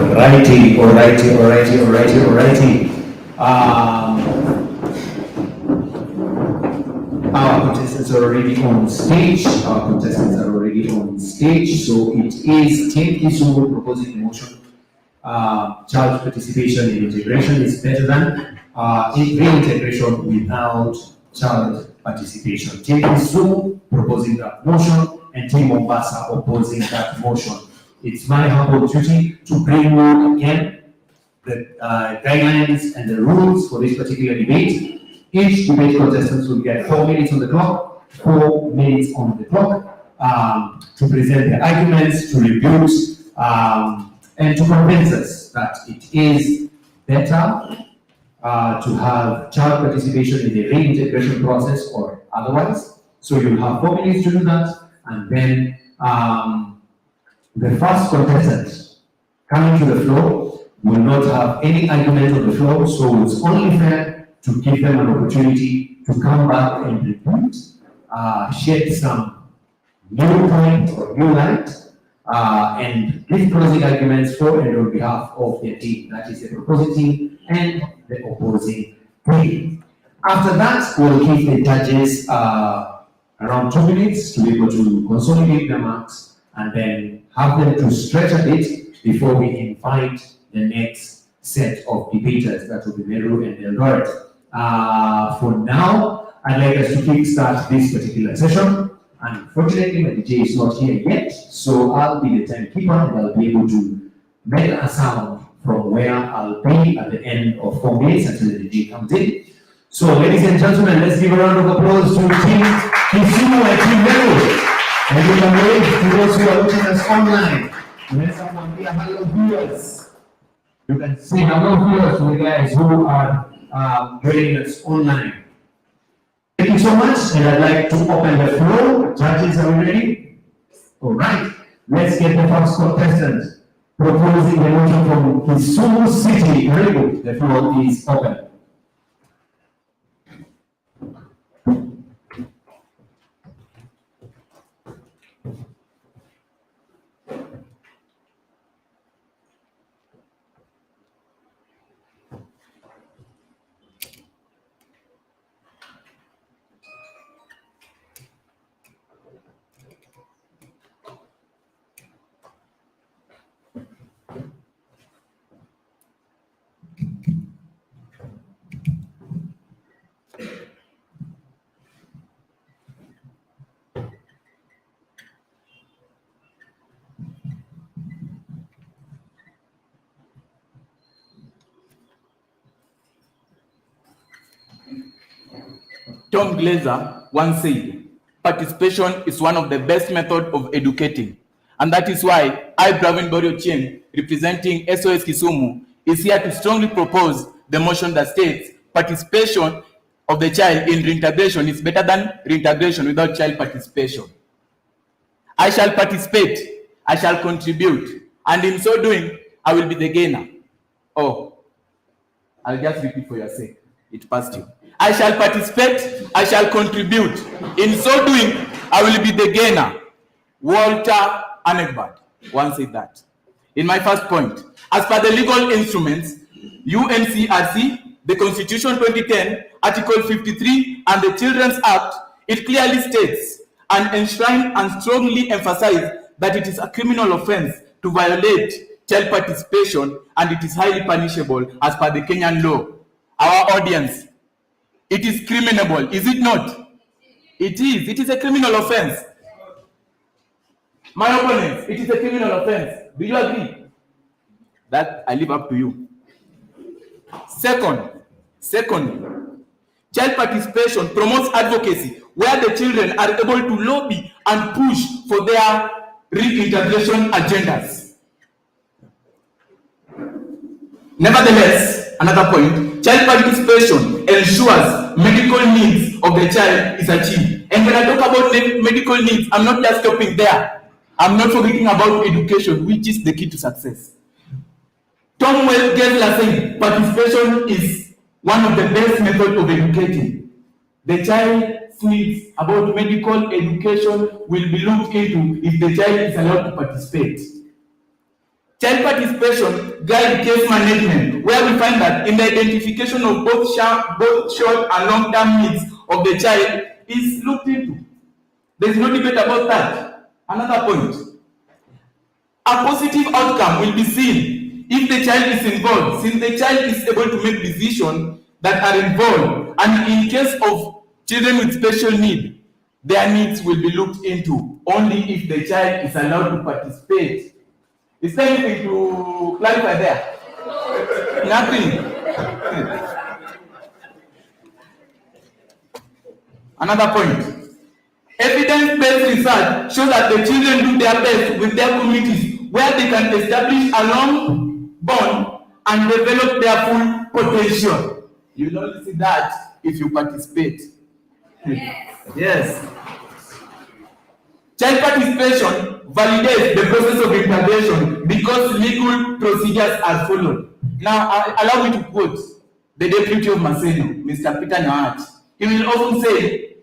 Alrighty. Our contestants are already on stage. So it is Team Kisumu proposing the motion. Child participation in integration is better than reintegration without child participation. Team Kisumu proposing that motion, and Team Mombasa opposing that motion. It's my humble duty to bring you again the guidelines and the rules for this particular debate. Each debate contestant will get 4 minutes on the clock, to present their arguments, to rebut, and to convince us that it is better to have child participation in the reintegration process or otherwise. So you'll have 4 minutes to do that, and then the first contestant coming to the floor will not have any argument on the floor, so it's only fair to give them an opportunity to come back and rebut, shed some new point or new light, and give closing arguments for and on behalf of their team, that is the proposing team and the opposing team. After that, we'll give the judges around 2 minutes to be able to consolidate their marks and then have them to stretch a bit before we invite the next set of debaters, that will be Meru and Eldoret. For now, I'd like us to kickstart this particular session. Unfortunately, my DJ is not here yet, so I'll be the timekeeper and I'll be able to make a sound from where I'll be at the end of 4 minutes until the DJ comes in. So, ladies and gentlemen, let's give a round of applause to Team Kisumu and Team Meru. And we can wait to those who are watching us online. Let someone be a hello viewers. You can say hello viewers to the guys who are joining us online. Thank you so much, and I'd like to open the floor. Judges, are we ready? All right, let's get the first contestant proposing the motion from Kisumu City. Very good. The floor is open. Tom Glazer once said, participation is one of the best methods of educating. And that is why I, Bravin Boriochien, representing SOS Kisumu, is here to strongly propose the motion that states participation of the child in reintegration is better than reintegration without child participation. I shall participate, I shall contribute, and in so doing, I will be the gainer. Oh, I'll just repeat for your sake. It passed you. I shall participate, I shall contribute. In so doing, I will be the gainer. Walter Anegbert once said that. In my first point, as per the legal instruments, UNCRC, the Constitution 2010, Article 53, and the Children's Act, it clearly states and enshrine and strongly emphasize that it is a criminal offense to violate child participation, and it is highly punishable as per the Kenyan law. Our audience, it is criminal, is it not? It is. It is a criminal offense. My opponents, it is a criminal offense. Do you agree? That I leave up to you. Second, child participation promotes advocacy where the children are able to lobby and push for their reintegration agendas. Nevertheless, another point, child participation ensures medical needs of the child is achieved. And when I talk about medical needs, I'm not just stopping there. I'm not forgetting about education, which is the key to success. Tom Gessler said participation is one of the best methods of educating. The child's needs about medical education will be looked into if the child is allowed to participate. Child participation guide case management, where we find that in the identification of both short and long-term needs of the child is looked into. There is no debate about that. Another point. A positive outcome will be seen if the child is involved, since the child is able to make decisions that are involved, and in case of children with special need, their needs will be looked into only if the child is allowed to participate. Is there anything to clarify there? Nothing. Another point. Evidence-based research shows that the children do their best with their communities where they can establish a long bond and develop their full potential. You will only see that if you participate. Yes. Child participation validates the process of intervention because legal procedures are followed. Now, allow me to quote the Deputy of Maseno, Mr. Peter Naat. He will often say,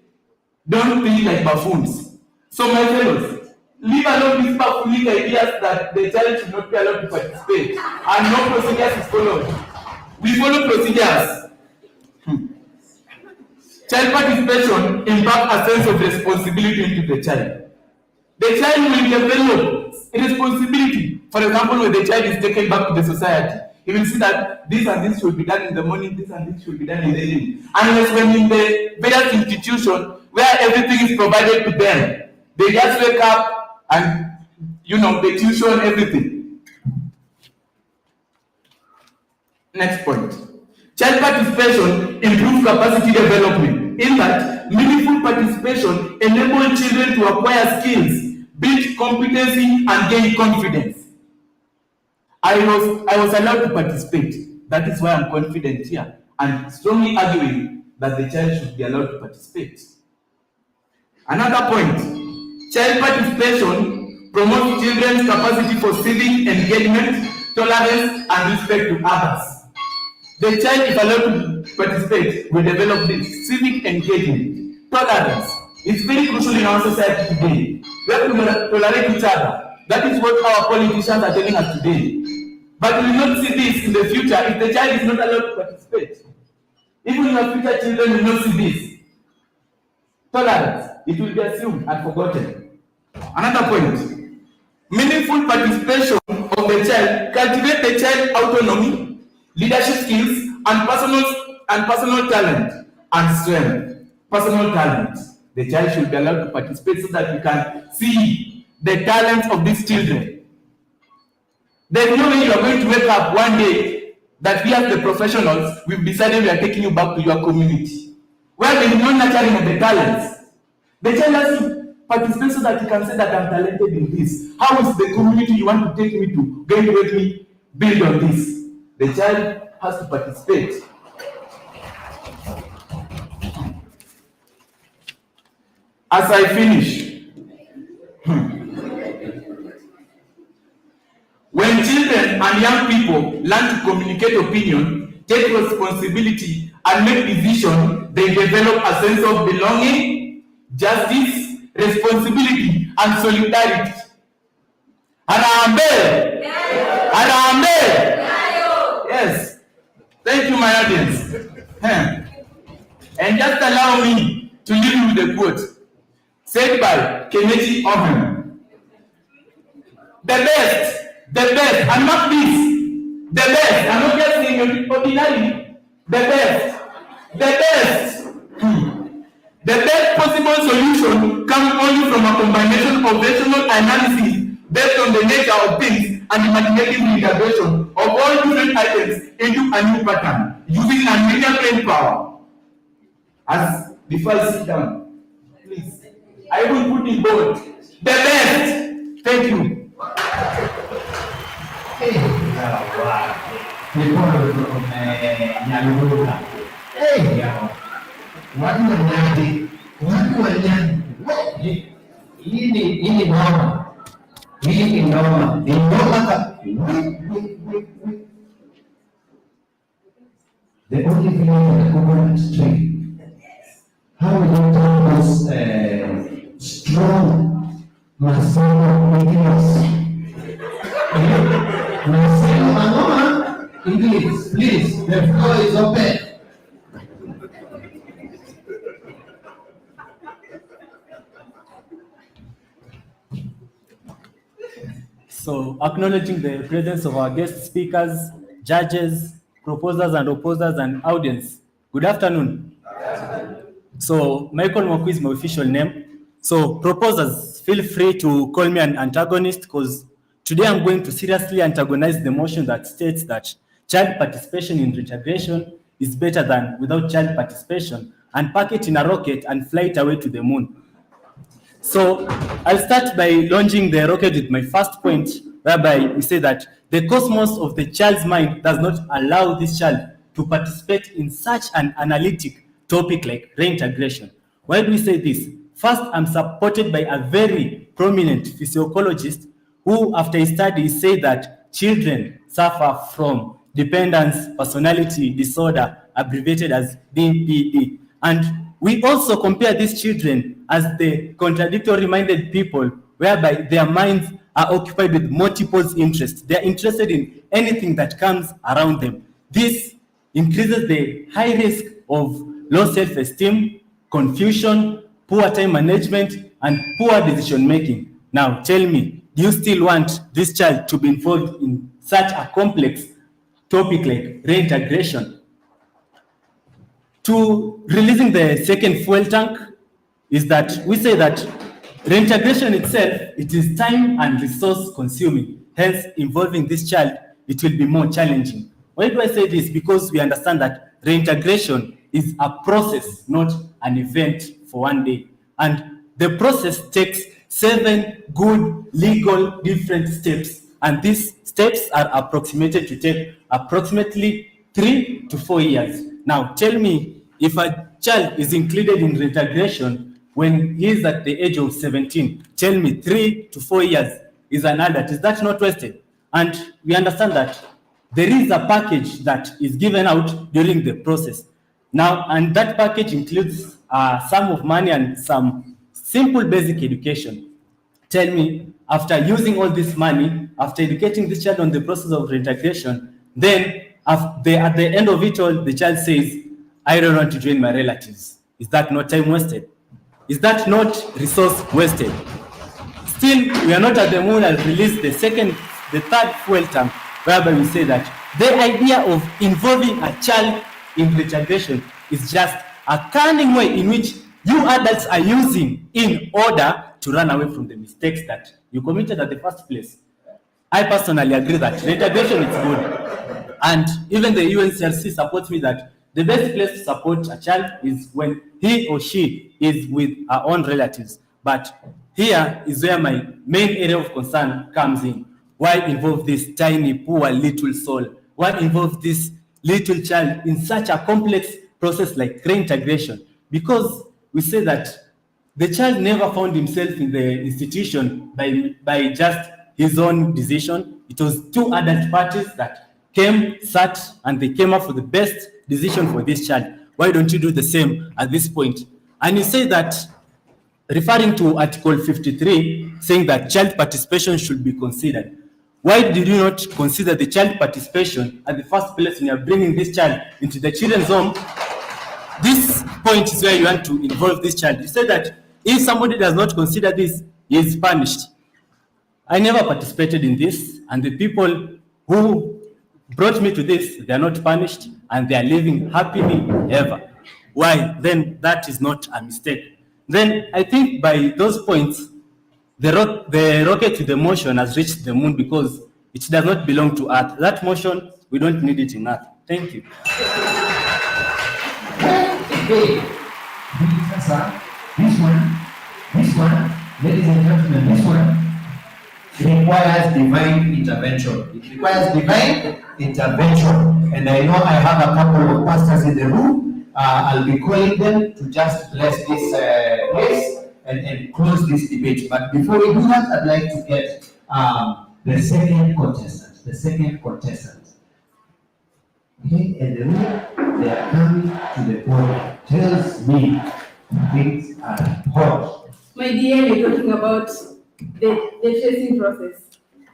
"Don't think like buffoons." So, my fellows, leave alone these buffoonic ideas that the child should not be allowed to participate and no procedures is followed. We follow procedures. Child participation impacts a sense of responsibility into the child. The child will develop responsibility. For example, when the child is taken back to the society, he will see that this and this should be done in the morning, this and this should be done in the evening. Unless when in the various institutions where everything is provided to them, they just wake up and, the tuition, everything. Next point. Child participation improves capacity development, in that meaningful participation enables children to acquire skills, build competency, and gain confidence. I was allowed to participate. That is why I'm confident here and strongly arguing that the child should be allowed to participate. Another point, child participation promotes children's capacity for civic engagement, tolerance, and respect to others. The child, if allowed to participate, will develop this civic engagement, tolerance. It's very crucial in our society today. We have to tolerate each other. That is what our politicians are telling us today. But we will not see this in the future if the child is not allowed to participate. Even your future children will not see this. Tolerance, it will be assumed and forgotten. Another point, meaningful participation of the child cultivates the child's autonomy, leadership skills, and personal talent and strength. Personal talent. The child should be allowed to participate so that you can see the talents of these children. There is no way you are going to wake up one day that we as the professionals, we've decided we are taking you back to your community, where there is no nurturing of the talents. The child has to participate so that you can say that I'm talented in this. How is the community you want to take me to going to let me build on this? The child has to participate. As I finish, when children and young people learn to communicate opinion, take responsibility, and make decisions, they develop a sense of belonging, justice, responsibility, and solidarity. Harambe! Harambe! Yes. Thank you, my audience. And just allow me to leave you with a quote said by Kennedy Owen. The best, and not this. The best, I'm not just saying ordinarily. The best. The best possible solution comes only from a combination of rational analysis based on the nature of things and imaginative integration of all different items into a new pattern using a major brain power. As the first sit down, please. I will put in bold. The best. Thank you. Hii ni noma. The only thing that government strength. How we don't have this strong Masano within us. Marcelo Manoma, English, please, the floor is open. So, acknowledging the presence of our guest speakers, judges, proposers and opposers, and audience. Good afternoon. So, Michael Mwaku is my official name. So, proposers, feel free to call me an antagonist because today I'm going to seriously antagonize the motion that states that child participation in reintegration is better than without child participation, and pack it in a rocket and fly it away to the moon. So I'll start by launching the rocket with my first point, whereby we say that the cosmos of the child's mind does not allow this child to participate in such an analytic topic like reintegration. Why do we say this? First, I'm supported by a very prominent physiologist who, after his studies, say that children suffer from dependence personality disorder, abbreviated as DPD. And we also compare these children as the contradictory-minded people, whereby their minds are occupied with multiple interests. They are interested in anything that comes around them. This increases the high risk of low self-esteem, confusion, poor time management, and poor decision-making. Now, tell me, do you still want this child to be involved in such a complex topic like reintegration? To releasing the second fuel tank is that we say that reintegration itself, it is time and resource consuming. Hence, involving this child, it will be more challenging. Why do I say this? Because we understand that reintegration is a process, not an event for one day. And the process takes 7 good legal different steps. And these steps are approximated to take approximately 3 to 4 years. Now, tell me, if a child is included in reintegration when he is at the age of 17, tell me 3 to 4 years is an adult. Is that not wasted? And we understand that there is a package that is given out during the process. Now, and that package includes a sum of money and some simple basic education. Tell me, after using all this money, after educating this child on the process of reintegration, then at the end of it all, the child says, I don't want to join my relatives. Is that not time wasted? Is that not resource wasted? Still, we are not at the moon. I'll release the third fuel tank, whereby we say that the idea of involving a child in reintegration is just a cunning way in which you adults are using in order to run away from the mistakes that you committed at the first place. I personally agree that reintegration is good. And even the UNCRC supports me that the best place to support a child is when he or she is with her own relatives. But here is where my main area of concern comes in. Why involve this tiny, poor, little soul? Why involve this little child in such a complex process like reintegration? Because we say that the child never found himself in the institution by just his own decision. It was 2 adult parties that came, sat, and they came up with the best decision for this child. Why don't you do the same at this point? And you say that, referring to Article 53, saying that child participation should be considered. Why did you not consider the child participation at the first place when you are bringing this child into the children's home? This point is where you want to involve this child. You say that if somebody does not consider this, he is punished. I never participated in this, and the people who brought me to this, they are not punished, and they are living happily ever. Why? Then that is not a mistake. Then I think by those points, the rocket with the motion has reached the moon because it does not belong to Earth. That motion, we don't need it in Earth. Thank you. Okay. This one, ladies and gentlemen, this one requires divine intervention. It requires divine intervention. And I know I have a couple of pastors in the room. I'll be calling them to just bless this place and close this debate. But before we do that, I'd like to get the second contestant. Okay, and the room, they are coming to the podium. Tells me things are hot. My dear, you're talking about the tracing process.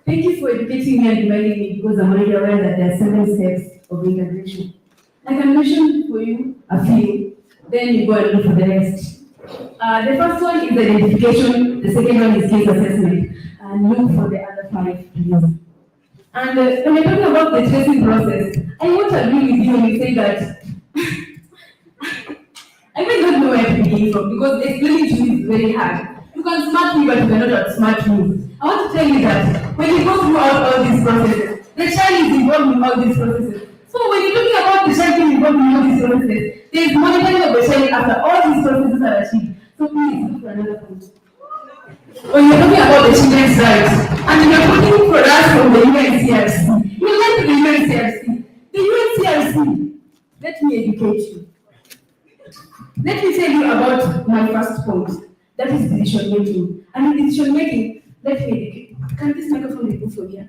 Thank you for educating me and reminding me because I'm already aware that there are 7 steps of integration. I can mention for you a few, then you go and look for the rest. The first one is identification, the second one is case assessment, and look for the other 5 please. And when we're talking about the tracing process, I want to agree with you when you say that I may not know where to begin from because explaining to you is very hard. You can smart me, but you cannot outsmart me. I want to tell you that when you go through all these processes, the child is involved in all these processes. So when you're talking about the child being involved in all these processes, there is monitoring of the child after all these processes are achieved. So please look for another point. When you're talking about the children's rights, and you're putting for us from the UNCRC, you went to the UNCRC. The UNCRC, let me educate you. Let me tell you about my first point. That is decision making. And in decision making, let me educate. Can this microphone be moved from here?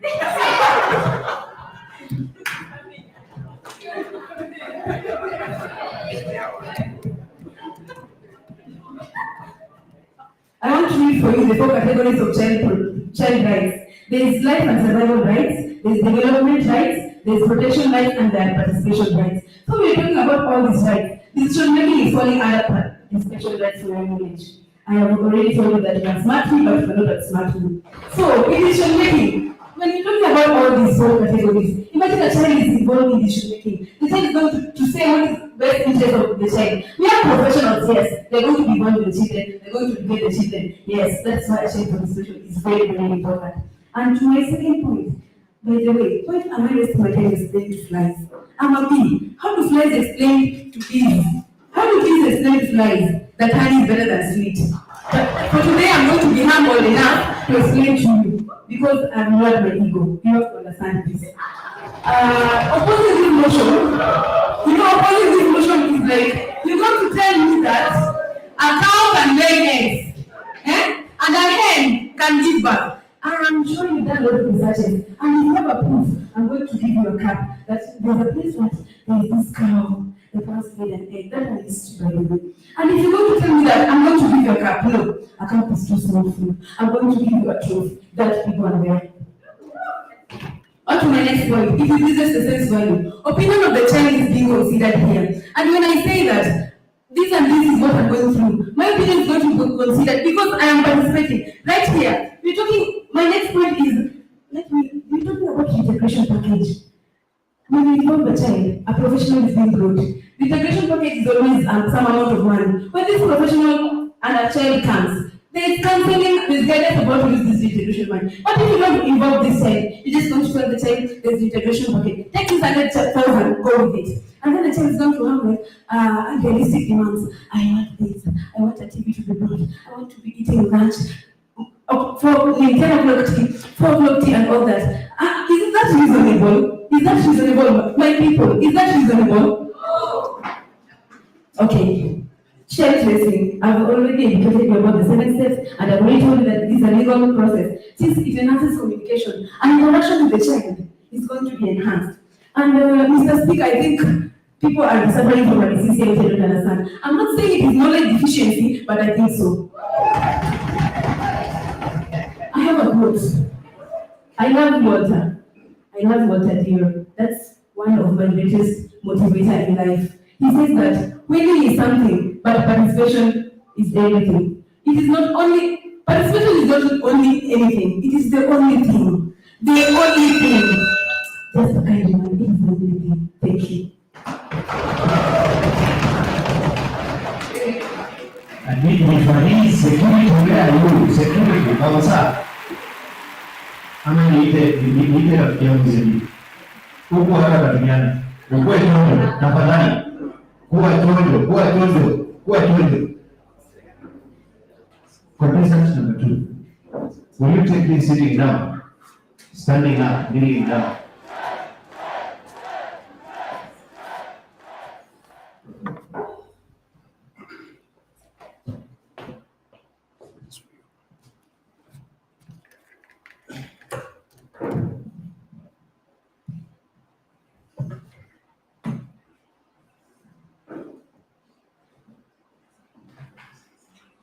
I want to read for you the 4 categories of child rights. There is life and survival rights, there is development rights, there is protection rights, and there are participation rights. So we are talking about all these rights. Decision making is falling under participation rights for your knowledge. I have already told you that you are smart me, but you are not smart me. So in decision making, when you're talking about all these 4 categories, imagine a child is involved in decision making. The child is going to say what is best interest of the child. We have professionals, yes. They're going to be one with the children. They're going to educate the children. Yes, that's why child participation is very, very important. And to my second point, by the way, what am I wasting my time explaining to flies? I'm a bee. How do flies explain to bees? How do bees explain to flies that honey is better than sweet? But for today, I'm going to be humble enough to explain to you because I'm not my ego. You have to understand this. Opposite motion. You know, opposite motion is like you're going to tell me that a cow can lay eggs, and a hen can give birth. And I'm sure you've done a lot of researches, and if you have a proof, I'm going to give you a cup that there's a place where there is this cow, the cows laid an egg. That one is true, by the way. And if you're going to tell me that I'm going to give you a cup, no, a cup is too small for you. I'm going to give you a truth that people are there. On to my next point, it reduces the sense value. Opinion of the child is being considered here. And when I say that this and this is what I'm going through, my opinion is going to be considered because I am participating. Right here, we're talking, my next point is, we're talking about the integration package. When we involve the child, a professional is being brought. The integration package is always some amount of money. When this professional and a child comes, there is counseling, there is guidance about to use this integration money. But if you don't involve this child, you just going to tell the child there's the integration package. Take 600,000, go with it. And then the child is going to have like unrealistic demands. I want this. I want a TV to be brought. I want to be eating lunch. For 10 o'clock tea, 4 o'clock tea, and all that. Is that reasonable? Is that reasonable, my people? Is that reasonable? Okay. Child tracing. I've already educated you about the 7 steps, and I've already told you that this is a legal process. Since it enhances communication and interaction with the child is going to be enhanced. And Mr. Speaker, I think people are suffering from a disease here which I don't understand. I'm not saying it is knowledge deficiency, but I think so. I have a quote. I love water. I love water, dear. That's one of my greatest motivator in life. He says that winning is something, but participation is everything. It is not only, participation is not only anything, it is the only thing. The only thing. Just a kind man, it is the only thing. Thank you. And if security, where are you? Security, what's up? Ama niite rafiki yangu zaidi. Huku hapa duniani. Ukuwe tondo, tafadhali. Kuwa tondo. Contestant number 2. Will you take this sitting down? Standing up, kneeling down.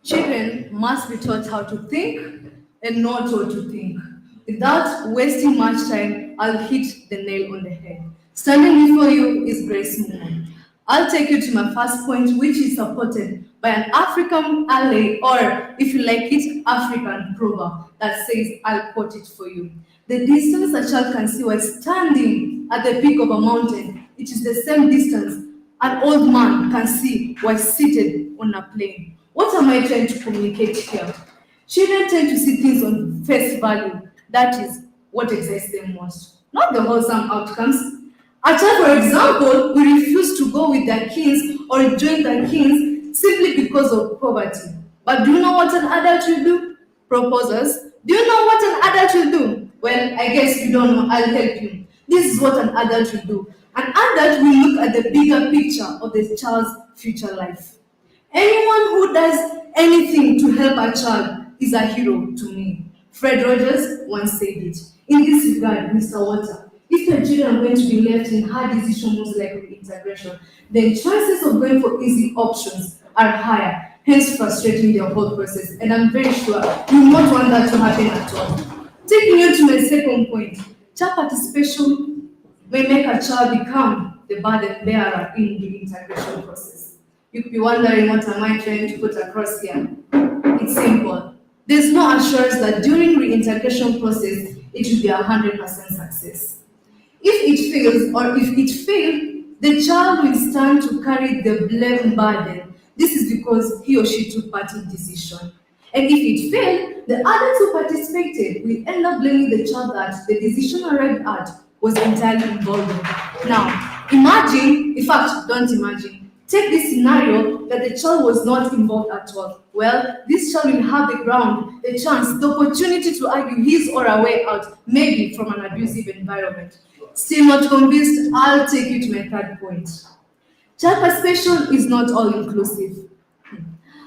Children must be taught how to think and not what to think. Without wasting much time, I'll hit the nail on the head. Standing before you is Grace Moore. I'll take you to my first point, which is supported by an African ally, or if you like it, African proverb that says, I'll quote it for you. The distance a child can see while standing at the peak of a mountain, it is the same distance an old man can see while seated on a plane. What am I trying to communicate here? Children tend to see things on face value. That is what excites them most, not the wholesome outcomes. A child, for example, will refuse to go with their kins or join their kins simply because of poverty. But do you know what an adult will do? Proposers. Do you know what an adult will do? Well, I guess you don't know. I'll help you. This is what an adult will do. An adult will look at the bigger picture of the child's future life. Anyone who does anything to help a child is a hero to me. Fred Rogers once said it. In this regard, Mr. Water, if your children are going to be left in hard decisions like reintegration, then chances of going for easy options are higher, hence frustrating the whole process. And I'm very sure you will not want that to happen at all. Taking you to my second point, child participation may make a child become the burden bearer in the integration process. You could be wondering, what am I trying to put across here? It's simple. There's no assurance that during reintegration process, it will be 100% success. If it fails, or if it failed, the child will stand to carry the blame burden. This is because he or she took part in decision. And if it failed, the adults who participated will end up blaming the child that the decision arrived at was entirely involved in. Now, imagine, in fact, don't imagine, take this scenario that the child was not involved at all. Well, this child will have the ground, the chance, the opportunity to argue his or her way out, maybe from an abusive environment. Still not convinced? I'll take you to my third point. Child participation is not all-inclusive.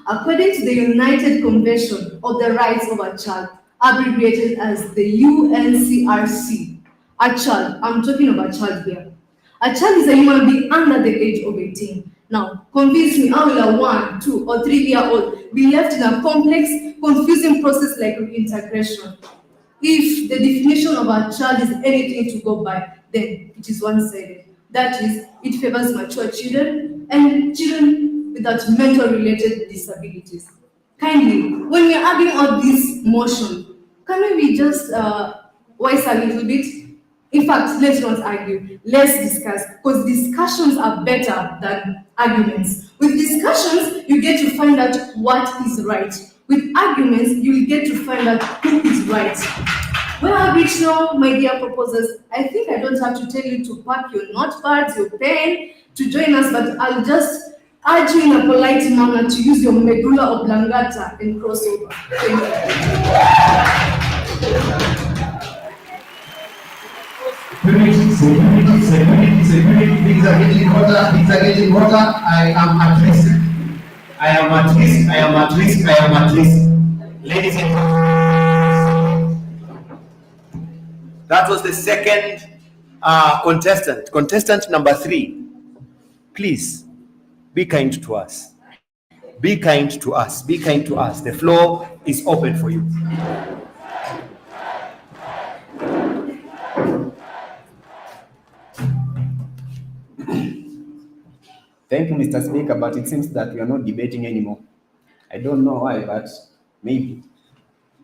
According to the United Convention of the Rights of a Child, abbreviated as the UNCRC, a child, I'm talking about child here. A child is a human being under the age of 18. Now, convince me, how will a 1, 2, or 3-year-old be left in a complex, confusing process like reintegration? If the definition of a child is anything to go by, then it is one-sided. That is, it favors mature children and children without mental-related disabilities. Kindly, when we are arguing on this motion, can we be just wise a little bit? In fact, let's not argue. Let's discuss, because discussions are better than arguments. With discussions, you get to find out what is right. With arguments, you will get to find out who is right. Well, I've reached now, my dear proposers. I think I don't have to tell you to pack your notepads, your pen, to join us, but I'll just urge you in a polite manner to use your medulla oblongata and crossover. Thank you. Security, things are getting hotter, I am at risk. Ladies and gentlemen. That was the second contestant. Contestant number 3. Please, be kind to us. Be kind to us. Be kind to us. The floor is open for you. Thank you, Mr. Speaker, but it seems that we are not debating anymore. I don't know why, but maybe.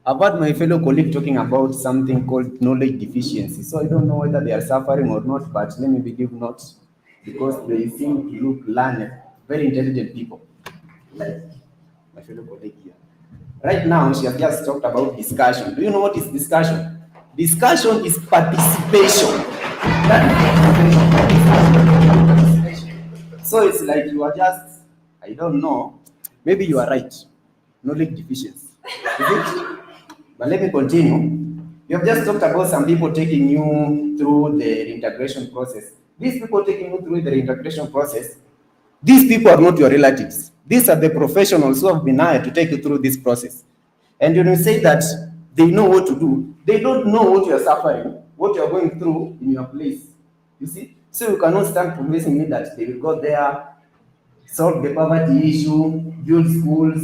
I've heard my fellow colleague talking about something called knowledge deficiency, so I don't know whether they are suffering or not, but let me believe not, because they seem to look learned, very intelligent people, like my fellow colleague here. Right now, she has just talked about discussion. Do you know what is discussion? Discussion is participation. So it's like you are just, I don't know, maybe you are right, knowledge deficiency. But let me continue. You have just talked about some people taking you through the reintegration process. These people taking you through the reintegration process, these people are not your relatives. These are the professionals who have been hired to take you through this process. And when you say that they know what to do, they don't know what you are suffering, what you are going through in your place. You see? So you cannot stand convincing me that they will go there, solve the poverty issue, build schools,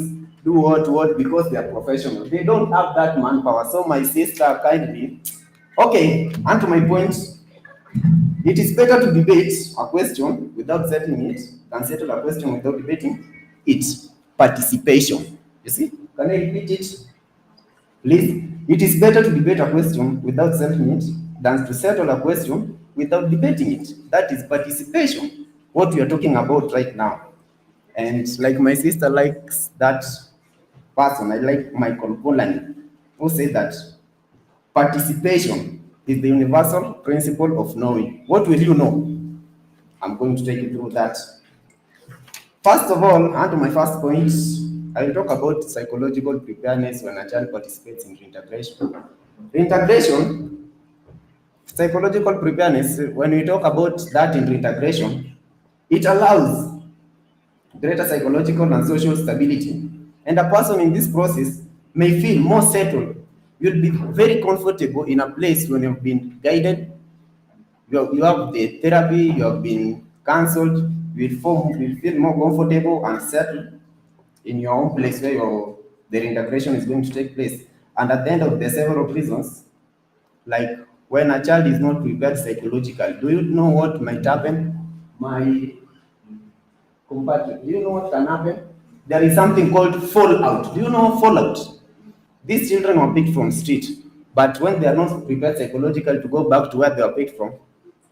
do what, because they are professional. They don't have that manpower. So my sister kindly, okay, and to my point, it is better to debate a question without settling it than settle a question without debating it. Participation. You see? Can I repeat it? Please. It is better to debate a question without settling it than to settle a question without debating it. That is participation. What we are talking about right now. And like my sister likes that person, I like Michael Polanyi, who said that participation is the universal principle of knowing. What will you know? I'm going to take you through that. First of all, and to my first point, I will talk about psychological preparedness when a child participates in reintegration. Reintegration, psychological preparedness, when we talk about that in reintegration, it allows greater psychological and social stability. And a person in this process may feel more settled. You'll be very comfortable in a place when you've been guided, you have the therapy, you have been counseled, you will feel more comfortable and settled in your own place where the reintegration is going to take place. And at the end of the several reasons, like when a child is not prepared psychologically, do you know what might happen? My compatriot, do you know what can happen? There is something called fallout. Do you know fallout? These children were picked from street, but when they are not prepared psychologically to go back to where they were picked from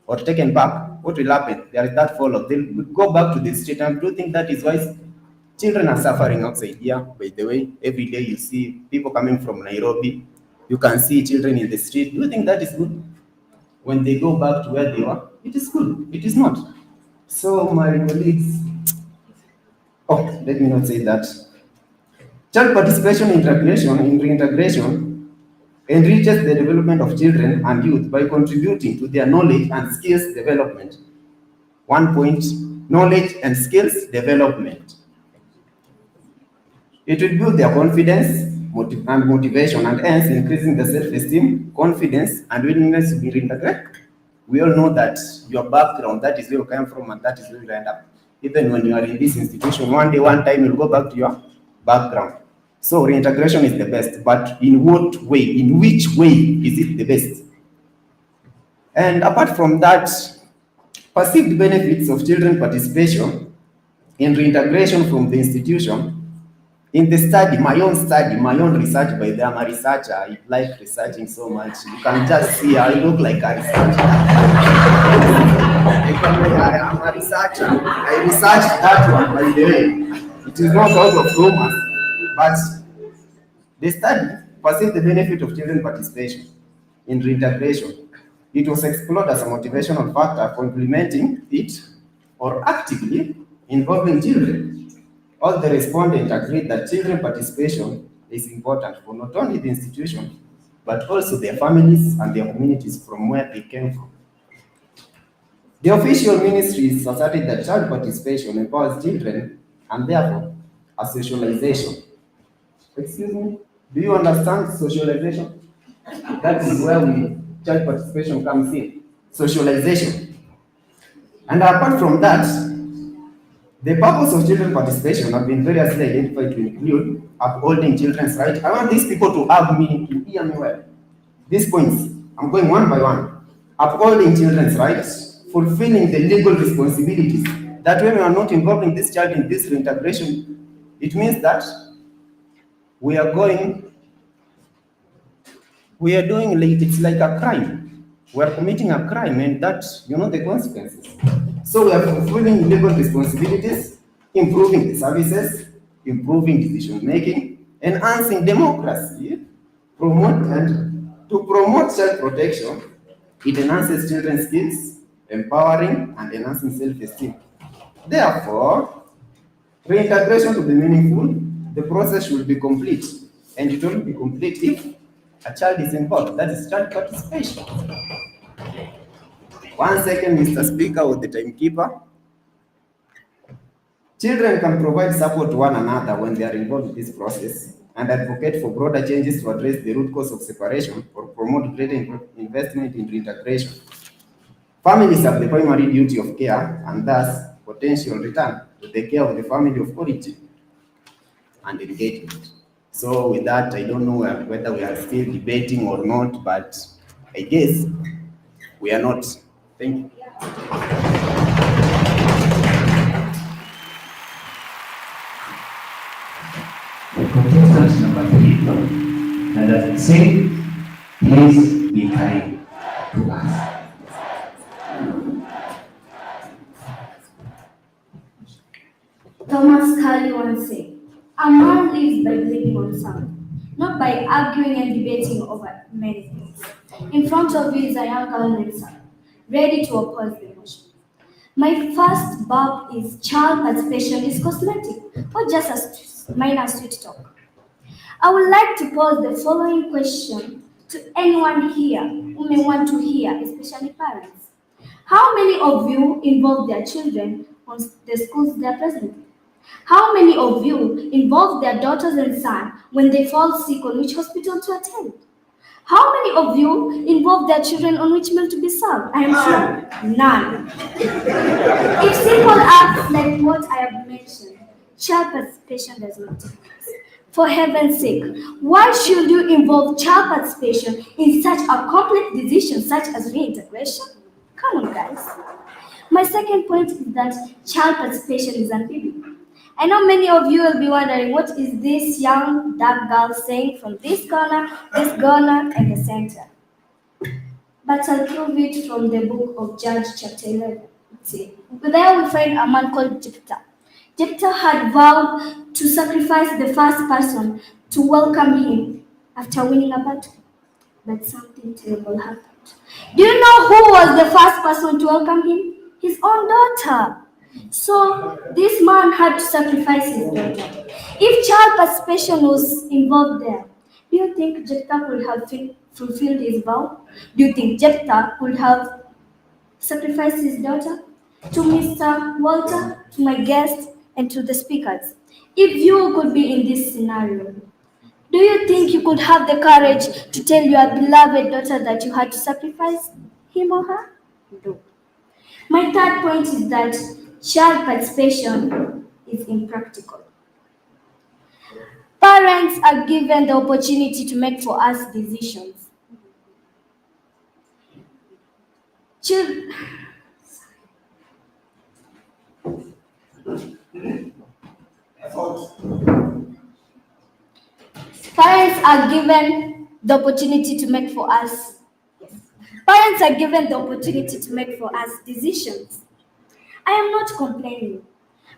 or taken back, what will happen? There is that fallout. They'll go back to the street. And do you think that is why children are suffering outside here? By the way, every day you see people coming from Nairobi. You can see children in the street. Do you think that is good? When they go back to where they were, it is good. It is not. So my colleagues, let me not say that. Child participation in reintegration enriches the development of children and youth by contributing to their knowledge and skills development. One point, knowledge and skills development. It will build their confidence and motivation, and hence increasing the self-esteem, confidence, and willingness to be reintegrated. We all know that your background, that is where you come from, and that is where you end up. Even when you are in this institution, one time you'll go back to your background. So reintegration is the best, but in what way? In which way is it the best? And apart from that, perceived benefits of children participation in reintegration from the institution. In the study, my own research by them, I'm a researcher. I like researching so much. You can just see I look like a researcher. I'm a researcher. I researched that one, by the way. It is not out of rumors, but the study perceived the benefit of children participation in reintegration. It was explored as a motivational factor for implementing it or actively involving children. All the respondents agreed that children participation is important for not only the institution, but also their families and their communities from where they came from. The official ministries asserted that child participation empowers children and therefore a socialization. Excuse me? Do you understand socialization? That is where child participation comes in. Socialization. And apart from that, the purpose of children participation have been variously identified to include upholding children's rights. I want these people to have me, to hear me well. These points, I'm going one by one. Upholding children's rights, fulfilling the legal responsibilities. That when we are not involving this child in this reintegration, it means that we are doing it's like a crime. We are committing a crime, and that the consequences. So we are fulfilling legal responsibilities, improving the services, improving decision making, enhancing democracy, to promote child protection. It enhances children's skills, empowering and enhancing self-esteem. Therefore, reintegration to be meaningful, the process should be complete, and it will be complete if a child is involved. That is child participation. 1 second, Mr. Speaker, with the timekeeper. Children can provide support to one another when they are involved in this process and advocate for broader changes to address the root cause of separation or promote greater investment in reintegration. Families have the primary duty of care and thus potential return to the care of the family of origin. and engagement. So with that, I don't know whether we are still debating or not, but I guess we are not. Thank you. Contestant number 3, and as I say, please be kind to us. Thomas Carly once said, "A man lives by believing on something, not by arguing and debating over many things." In front of you is a young girl named Sarah, ready to oppose the motion. My first barb is child participation is cosmetic, or just a minor sweet talk. I would like to pose the following question to anyone here who may want to hear, especially parents. How many of you involve their children on the schools they are present? How many of you involve their daughters and sons when they fall sick on which hospital to attend? How many of you involve their children on which meal to be served? I am sure none. If simple acts like what I have mentioned, child participation does not take place. For heaven's sake, why should you involve child participation in such a complex decision such as reintegration? Come on, guys. My second point is that child participation is unbiblical. I know many of you will be wondering, what is this young dark girl saying from this corner, and the center? But I'll prove it from the book of Judges chapter 11. There we find a man called Jephthah. Jephthah had vowed to sacrifice the first person to welcome him after winning a battle. But something terrible happened. Do you know who was the first person to welcome him? His own daughter. So this man had to sacrifice his daughter. If child participation was involved there, do you think Jephthah could have fulfilled his vow? Do you think Jephthah could have sacrificed his daughter? To Mr. Walter, to my guests, and to the speakers, if you could be in this scenario, do you think you could have the courage to tell your beloved daughter that you had to sacrifice him or her? No. My third point is that child participation is impractical. Parents are given the opportunity to make for us decisions. Parents are given the opportunity to make for us. Parents are given the opportunity to make for us decisions. I am not complaining,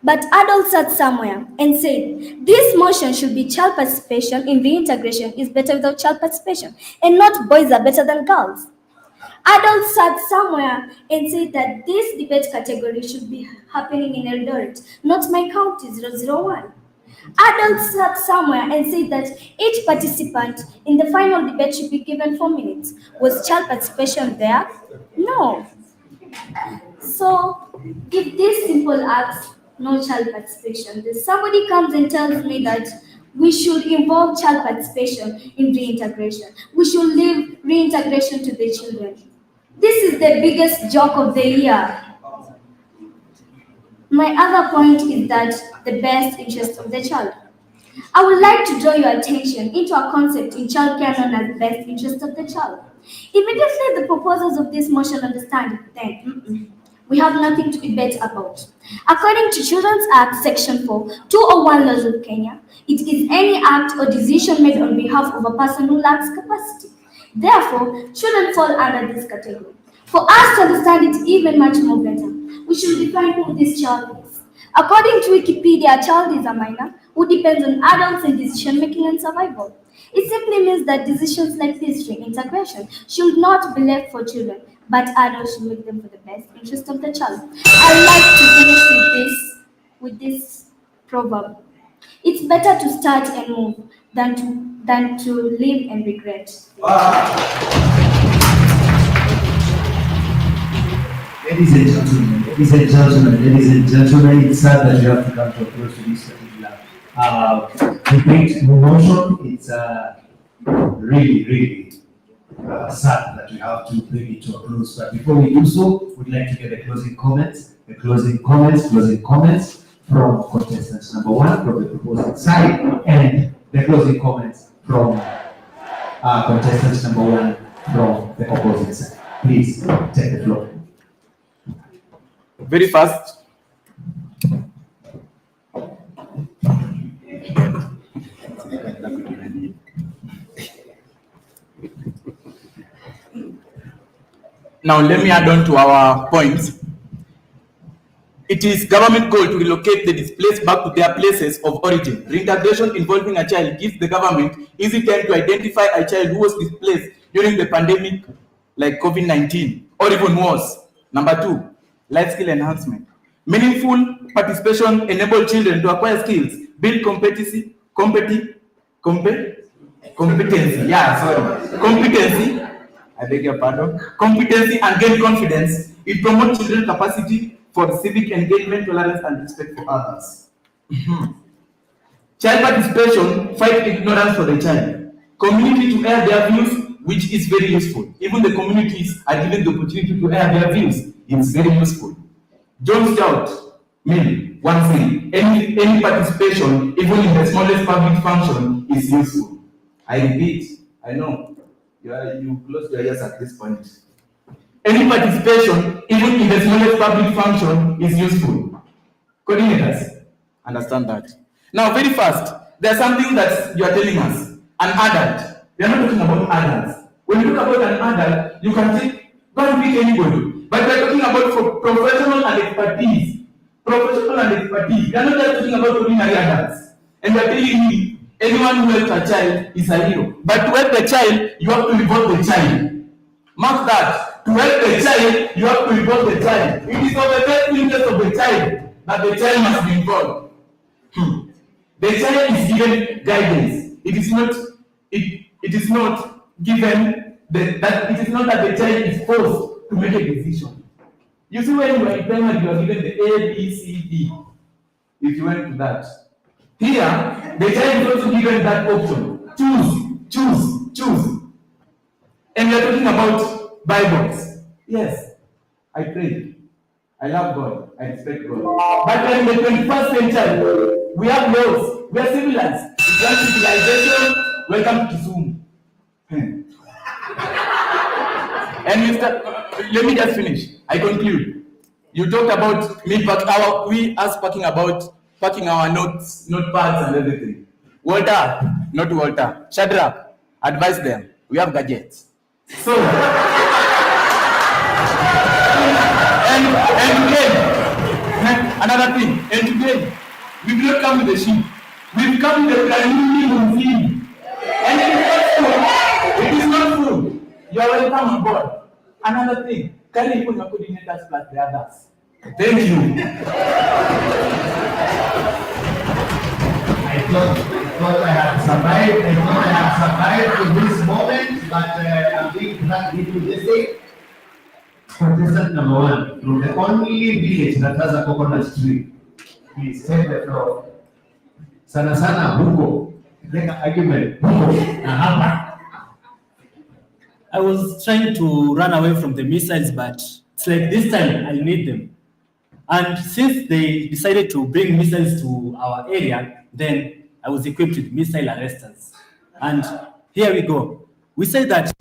but adults sat somewhere and said, this motion should be child participation in reintegration is better without child participation, and not boys are better than girls. Adults sat somewhere and said that this debate category should be happening in Eldoret, not my county 001. Adults sat somewhere and said that each participant in the final debate should be given 4 minutes. Was child participation there? No. So, if these simple acts, no child participation, then somebody comes and tells me that we should involve child participation in reintegration. We should leave reintegration to the children. This is the biggest joke of the year. My other point is that the best interest of the child. I would like to draw your attention into a concept in childcare known as best interest of the child. Immediately the proposers of this motion understand it, then we have nothing to debate about. According to Children's Act, Section 4, 201 laws of Kenya, it is any act or decision made on behalf of a person who lacks capacity. Therefore, children fall under this category. For us to understand it even much more better, we should define who this child is. According to Wikipedia, a child is a minor who depends on adults in decision-making and survival. It simply means that decisions like this reintegration should not be left for children, but adults should make them for the best interest of the child. I'd like to finish with this proverb. It's better to start and move than to live and regret. Ladies and gentlemen, it's sad that you have to come to a close to this particular debate motion. It's really sad that we have to bring it to a close. But before we do so, we'd like to get the closing comments from contestant number one from the proposing side, and the closing comments from contestant number one from the opposing side. Please take the floor. Very fast. Now let me add on to our points. It is government goal to relocate the displaced back to their places of origin. Reintegration involving a child gives the government easy time to identify a child who was displaced during the pandemic, like COVID-19, or even worse. Number two, life skill enhancement. Meaningful participation enables children to acquire skills, build competency, competency, I beg your pardon, competency and gain confidence. It promotes children's capacity for civic engagement, tolerance, and respect for others. Child participation fight ignorance for the child. Community to air their views, which is very useful. Even the communities are given the opportunity to air their views. It's very useful. Don't shout, mean, one thing. Any participation, even in the smallest public function, is useful. I repeat, I know you close your ears at this point. Any participation, even in the smallest public function, is useful. Coordinators, understand that. Now, very fast, there's something that you are telling us. An adult. We are not talking about adults. When you talk about an adult, you can take, go and pick anybody. But we are talking about for professional and expertise. Professional and expertise. We are not just talking about ordinary adults. And we are telling you, anyone who helps a child is a hero. But to help the child, you have to involve the child. Mark that. To help the child, you have to involve the child. It is of the best interest of the child that the child must be involved. The child is given guidance. It is not given that it is not that the child is forced to make a decision. You see, when you are in primary, you are given the A, B, C, D. If you went to that. Here, the child is also given that option. Choose. And we are talking about Bibles. Yes, I pray. I love God. I respect God. But we're in the 21st century. We have laws. We are civilized. We have civilization. Welcome to Kisumu. And let me just finish. I conclude. You talked about packing our notepads and everything. Walter, not Walter. Shadrach, advise them. We have gadgets. So, and today, another thing, and today, we will not come with the sheep. We will come with the brand new. And it is not food. You are welcome on board. Another thing, carry even your coordinators plus the others. Thank you. I thought I had survived to this moment, but I'm being dragged into this thing. Contestant number one, from the only village that has a coconut tree. Please take the floor. Sana huko. Make an argument. Huko na hapa. I was trying to run away from the missiles, but it's like this time I need them. And since they decided to bring missiles to our area, then I was equipped with missile arresters. And here we go. We say that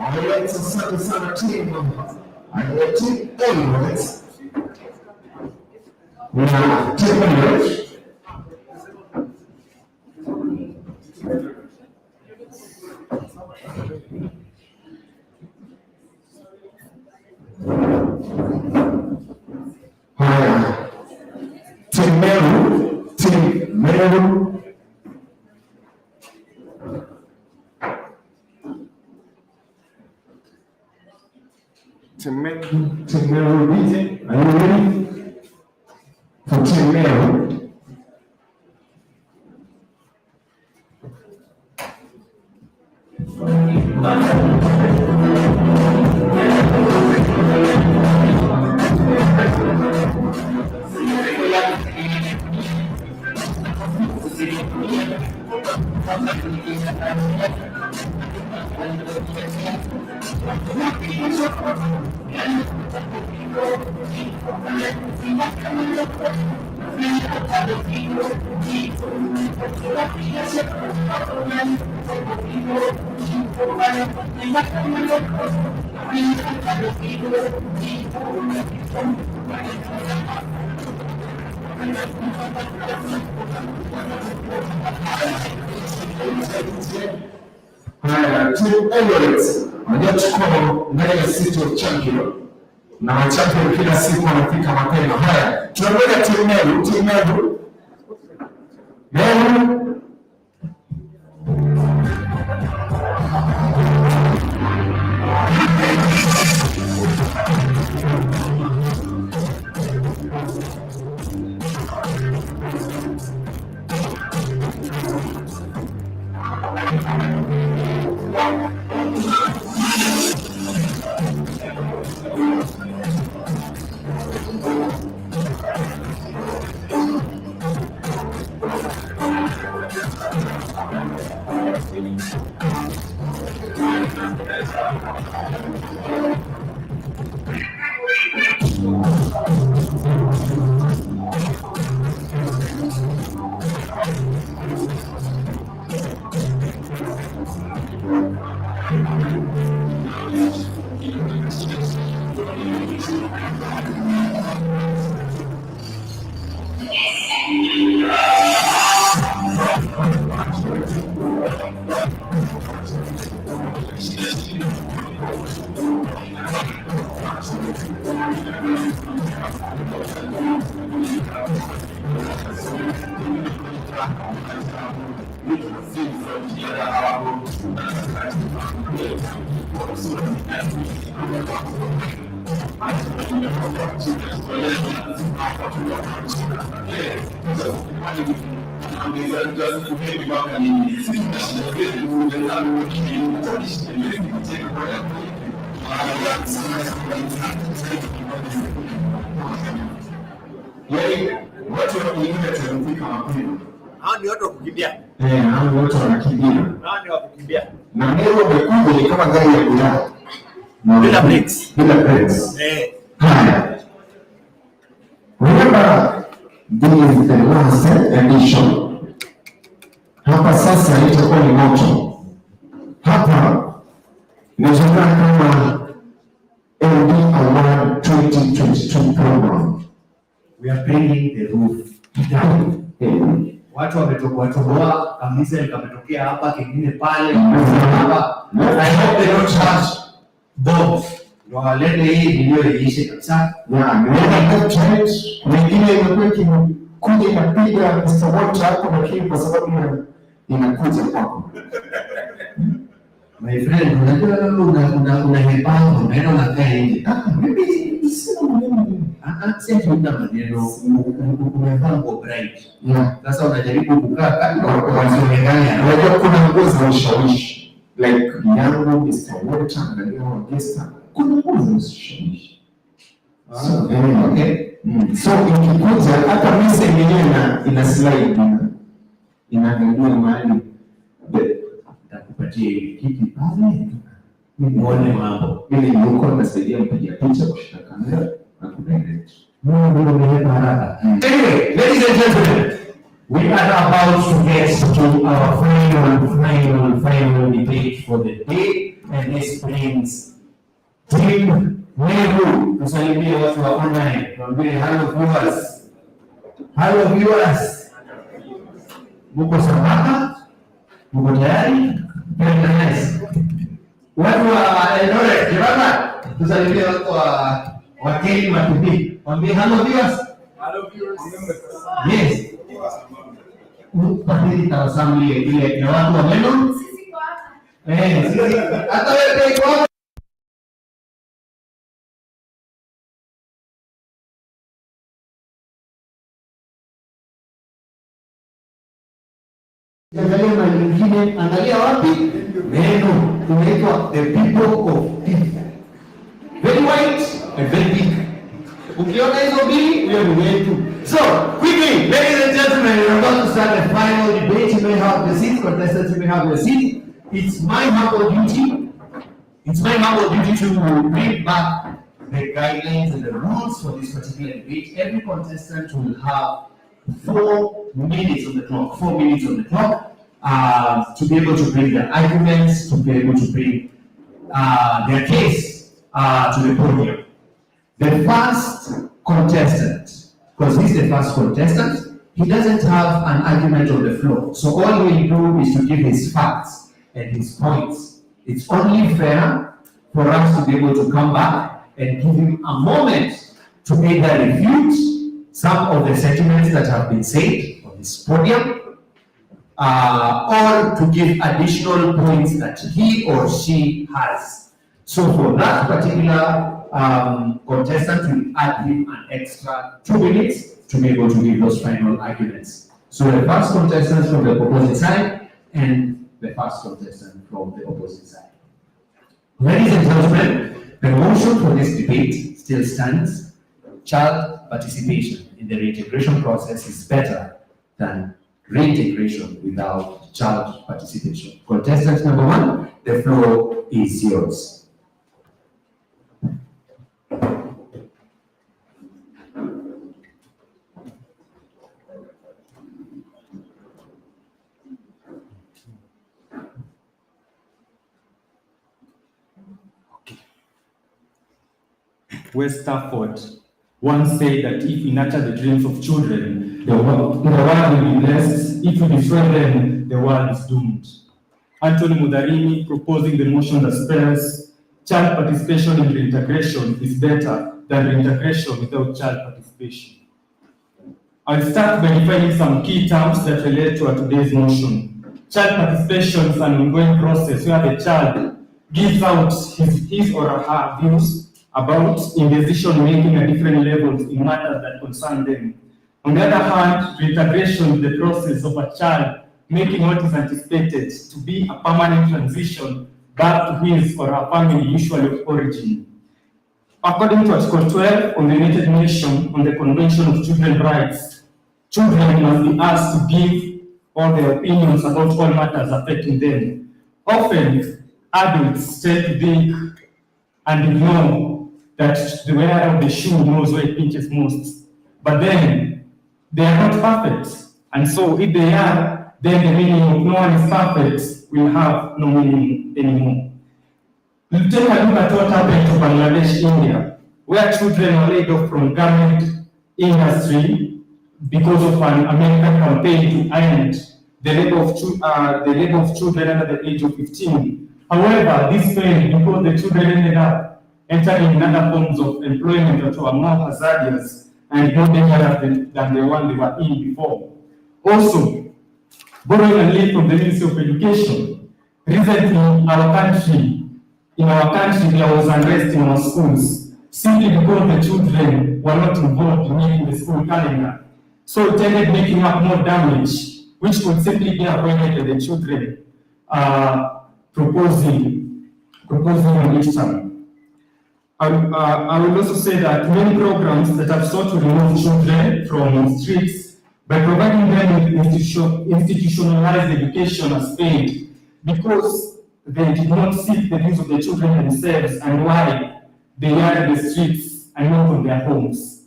Alright, asante sana timu. Alright, team Emirates. Na team Emirates. Haya. Team Meru. Team Meru. Team Meru meeting. Are you ready for Team Meru? Team Emirates waliochukua ndani ya City of Champion na machampion kila siku wanafika mapema. Haya, tunangoja Team Meru. Meru. Watu wanaoingia teremka mapema. Hao ni watu wa kukimbia. Hao wote wanakimbia. Hao ni wa kukimbia. Na leo wamekuja ni kama gari ya kulala. Bila brakes. Bila brakes. Haya. Remember, this is the last edition. Hapa sasa itakuwa ni moto. Hapa inashangaa kama LD Award 2022 program. We are bringing the roof down. Watu wametoboa kabisa, ikametokea hapa, kingine pale, hapa. I hope they don't charge bombs. Ndio walete hii ndio iishe kabisa. Wengine imekuwa ikikuja inapiga Mr. Water hapo, lakini kwa sababu inakuja kwako. My friend, unajua unahepa, unaenda unakaa nje. Sasa una maneno umevaa nguo bright. Sasa unajaribu kukaa kando kwa wazungani. Unajua kuna nguo za ushawishi. Like yangu Mr. Water na leo Gesta. Kuna nguo za ushawishi. So, okay. So ikikuja hata mimi mwenyewe ina slide inaangalia mahali nitakupatia hii kiti pale. Muone mambo. Mimi niko nasaidia mpiga picha kushika kamera na kudirect. Anyway, ladies and gentlemen, we are about to get to our final debate for the day, and this brings Team Meru. Tusalimie watu wa online. Tuambie hello viewers. Hello viewers. Muko salama? Muko tayari? Very nice. Watu wa Eldoret, Jibaba, tusalimie watu wa Kenya Matupi. Mwambie hello viewers. Hello viewers. Yes. Pahili tawasamu ile na watu wa Meno. Sisi kwa hapa. Sisi hata wewe kwa hapa. Angalia na nyingine, angalia wapi? Meno. Tunaitwa the people of teeth. Very white and very big. Ukiona hizo mbili, huyo ni wetu. So, quickly, ladies and gentlemen, we're about to start the final debate. You may have the seat, contestants, you may have your seat. It's my humble duty. It's my humble duty to read back the guidelines and the rules for this particular debate. Every contestant will have 4 minutes on the clock. 4 minutes on the clock to be able to bring their arguments, to be able to bring their case to the podium. The first contestant, because he's the first contestant, he doesn't have an argument on the floor. So all we do is to give his facts and his points. It's only fair for us to be able to come back and give him a moment to either refute some of the sentiments that have been said on this podium, or to give additional points that he or she has. So for that particular contestant, will add him an extra 2 minutes to be able to give those final arguments. So the first contestant from the opposite side and the first contestant from the opposite side. Ladies and gentlemen, the motion for this debate still stands. Child participation in the reintegration process is better than reintegration without child participation. Contestant number 1, the floor is yours. West Stafford once said that if we nurture the dreams of children, the world will be blessed. If we destroy them, the world is doomed. Anthony Mudarini, proposing the motion that spells child participation in reintegration is better than reintegration without child participation. I'll start by defining some key terms that relate to our today's motion. Child participation is an ongoing process where the child gives out his or her views about in decision making at different levels in matters that concern them. On the other hand, reintegration is the process of a child making what is anticipated to be a permanent transition back to his or her family, usually of origin. According to Article 12 of the United Nations on the Convention of Children's Rights, children must be asked to give all their opinions about all matters affecting them. Often, adults tend to think and ignore that the wearer of the shoe knows where it pinches most. But then, they are not perfect. And so if they are, then the meaning of no one is perfect will have no meaning anymore. We'll take a look at what happened to Bangladesh, India, where children were laid off from garment industry because of an American campaign to end the labor of children under the age of 15. However, this failed because the children ended up entering other forms of employment that were more hazardous and more dangerous than the one they were in before. Also, borrowing a lead from the Ministry of Education, recently in our country there was unrest in our schools simply because the children were not involved in making the school calendar. So it ended making up more damage, which would simply be avoided by the children proposing on each term. I will also say that many programs that have sought to remove children from streets by providing them with institutionalized education has failed because they did not seek the views of the children themselves and why they are in the streets and not on their homes.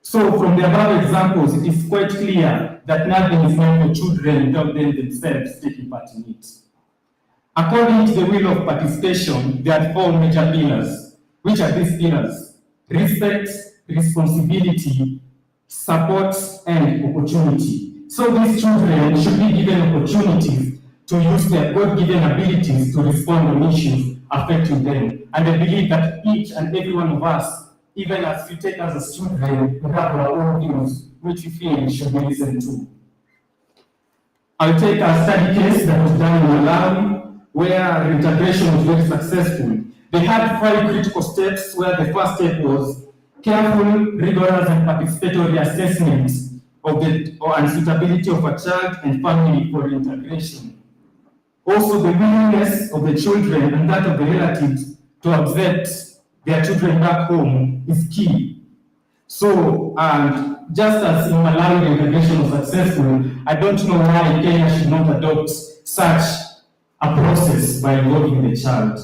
So from the above examples, it is quite clear that nothing is meant for children without them themselves taking part in it. According to the will of participation, there are 4 major pillars. Which are these pillars? Respect, responsibility, support, and opportunity. So these children should be given opportunities to use their God-given abilities to respond on issues affecting them. And I believe that each and every one of us, even as we take as a children, we have our own views which we feel should be listened to. I'll take a study case that was done in Malawi, where integration was very successful. They had 5 critical steps, where the first step was careful, rigorous, and participatory assessment of the suitability of a child and family for integration. Also, the willingness of the children and that of the relatives to accept their children back home is key. So, just as in Malawi the integration was successful, I don't know why Kenya should not adopt such a process by involving the child.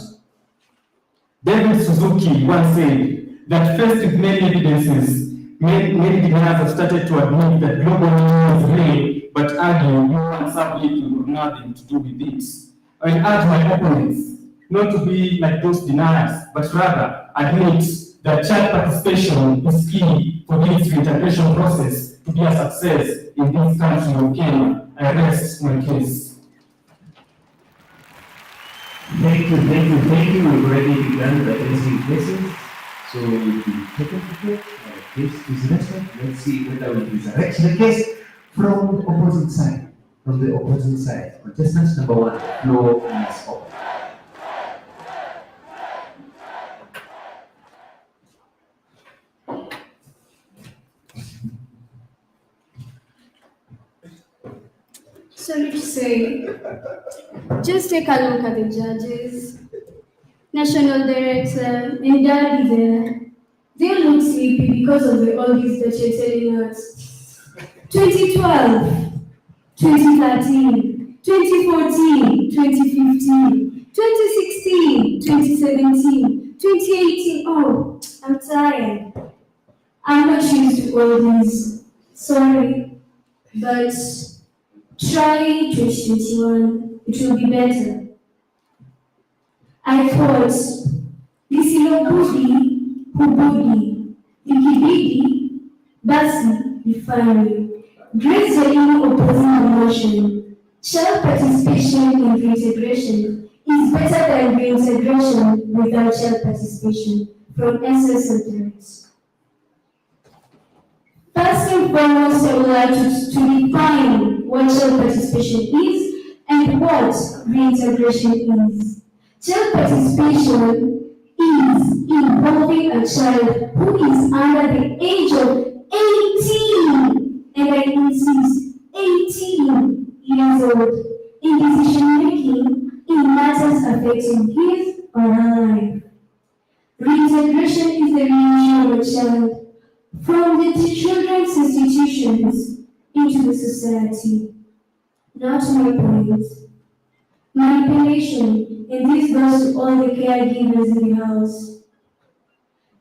David Suzuki once said that faced with many evidences, many deniers have started to admit that global warming is real, but argue human suffering have nothing to do with it. I urge my opponents not to be like those deniers, but rather admit that child participation is key for this reintegration process to be a success in this country of Kenya. I rest my case. Thank you. We've already begun the answering questions. So we'll be taking the case is resurrected. Let's see whether we resurrect the case from the opposite side. Contestant number 1, floor is open. Sorry to say, just take a look at the judges, national director, and daddy there. They look sleepy because of the oldies that you're telling us. 2012, 2013, 2014, 2015, 2016, 2017, 2018. Oh, I'm tired. I'm not used to all these. Sorry, but try 2021. It will be better. I thought, Lisilo Budi, Hubudi, Ikibidi, Basi, Bifani. Grace Jalini opposing the motion. Child participation in reintegration is better than reintegration without child participation from SS Sentences. First and foremost, I would like to define what child participation is and what reintegration is. Child participation is involving a child who is under the age of 18, and I insist, 18 years old, in decision making in matters affecting his or her life. Reintegration is the reentry of a child from the children's institutions into the society. Not my point. Manipulation, and this goes to all the caregivers in the house.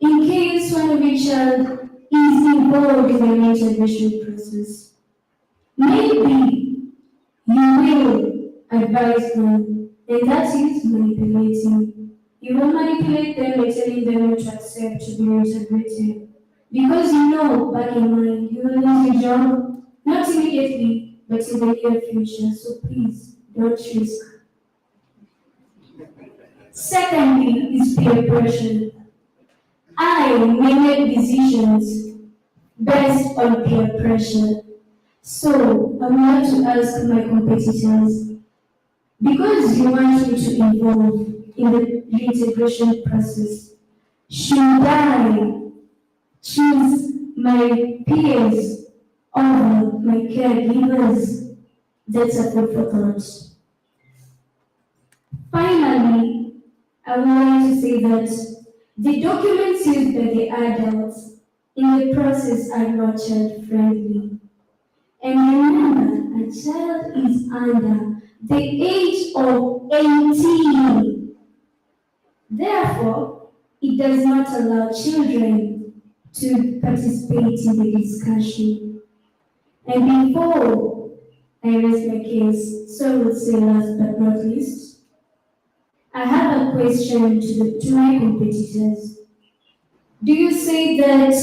In case one of your child is involved in the reintegration process, maybe you will advise them, and that is manipulating. You will manipulate them by telling them to accept to be reintegrated. Because you know back in mind you will lose your job, not immediately, but in the near future. So please don't risk. Secondly is peer pressure. I may make decisions based on peer pressure. So I would like to ask my competitors, because you want me to involve in the reintegration process, should I choose my peers over my caregivers? That's a food for thought. Finally, I would like to say that the documents used by the adults in the process are not child-friendly. And remember, a child is under the age of 18. Therefore, it does not allow children to participate in the discussion. And before I raise my case, so I will say last but not least, I have a question to my competitors. Do you say that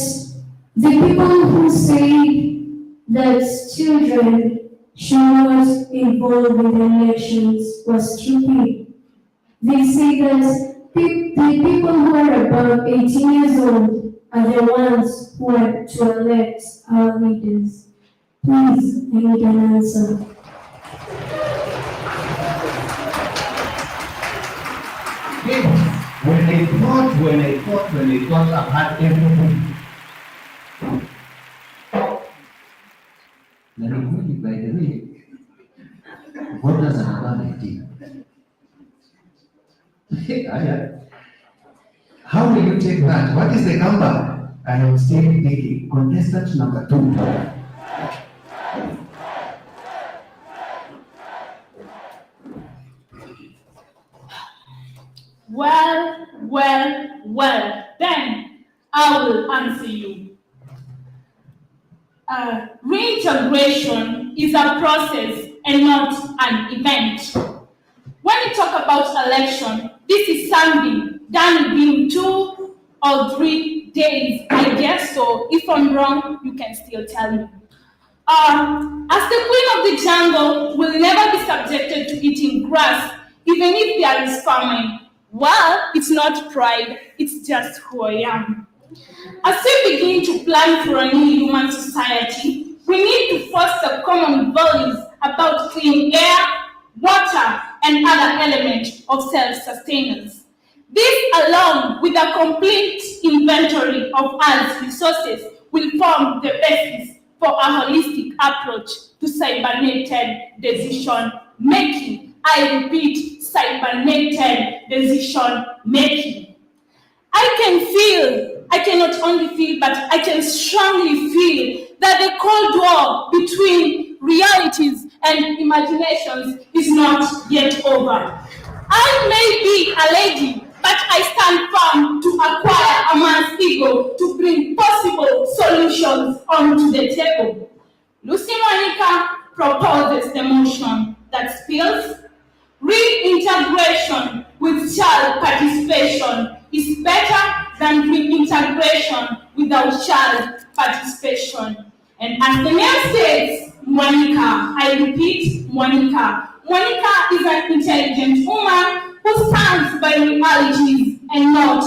the people who say that children should not involve in the elections was stupid? They say that the people who are above 18 years old are the ones who are to elect our leaders. Please, I need an answer. When I thought I've had everything. Let me put it by the way. What does another idea? How will you take that? What is the comeback? And I was still thinking, contestant number 2. Well, then I will answer you. Reintegration is a process and not an event. When we talk about election, this is something done within 2 or 3 days, I guess so. If I'm wrong, you can still tell me. As the queen of the jungle will never be subjected to eating grass, even if there is famine. Well, it's not pride, it's just who I am. As we begin to plan for a new human society, we need to foster common values about clean air, water, and other elements of self-sustenance. This, along with a complete inventory of Earth's resources, will form the basis for a holistic approach to cybernetic decision-making. I repeat, cybernetic decision-making. I cannot only feel, but I can strongly feel that the Cold War between realities and imaginations is not yet over. I may be a lady, but I stand firm to acquire a man's ego to bring possible solutions onto the table. Lucy Monica proposes the motion that spells reintegration with child participation is better than reintegration without child participation. And as the name states, Monica, I repeat, Monica. Monica is an intelligent woman who stands by realities and not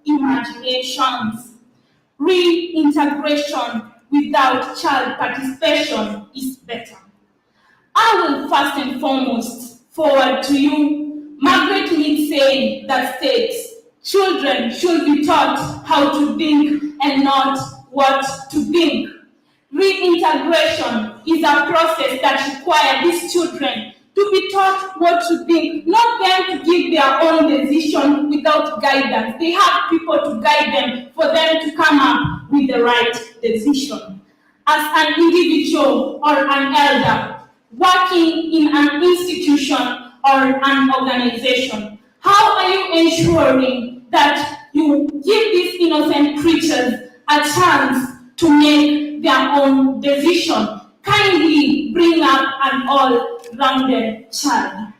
imaginations. Reintegration without child participation is better. I will first and foremost forward to you Margaret Mead saying that states children should be taught how to think and not what to think. Reintegration is a process that requires these children to be taught what to think, not them to give their own decision without guidance. They have people to guide them for them to come up with the right decision. As an individual or an elder working in an institution or an organization, how are you ensuring that you give these innocent creatures a chance to make their own decision? Kindly bring up an all-rounded child.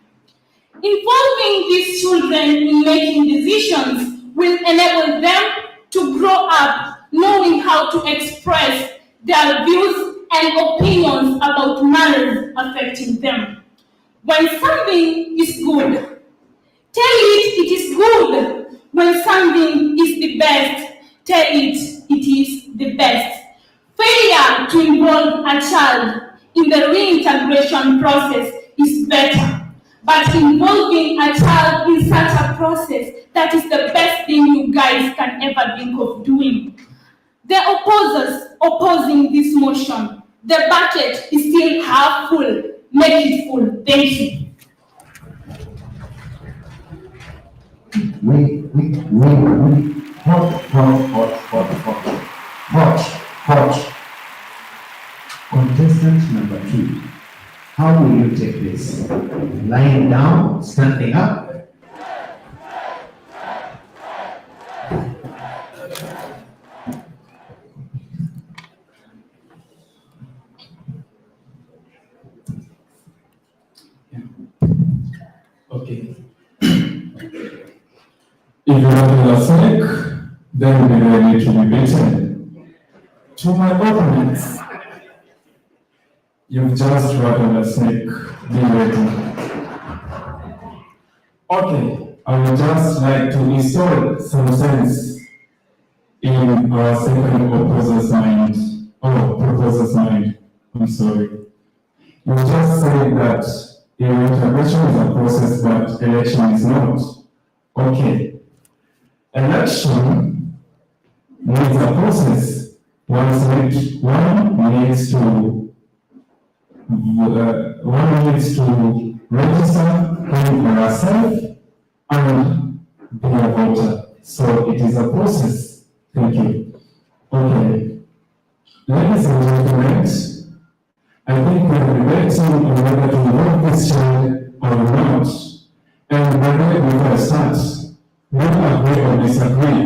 Involving these children in making decisions will enable them to grow up knowing how to express their views and opinions about matters affecting them. When something is good, tell it is good. When something is the best, tell it is the best. Failure to involve a child in the reintegration process is better, but involving a child in such a process, that is the best thing you guys can ever think of doing. The opposers opposing this motion, the bucket is still half full. Make it full. Thank you. Hot. Contestant number 2. How will you take this? Lying down, standing up? Okay. If you want to snake, then be ready to be beaten. To my opponents, you've just rattled a snake. Be ready. Okay, I would just like to install some sense in our second proposer's mind. I'm sorry. You just said that integration is a process, but election is not. Okay. Election needs a process. One needs to register him or herself and be a voter. So it is a process. Thank you. Okay. Ladies and gentlemen, I think we are debating on whether to vote this child or not. And by the way, before I start, we agree or disagree.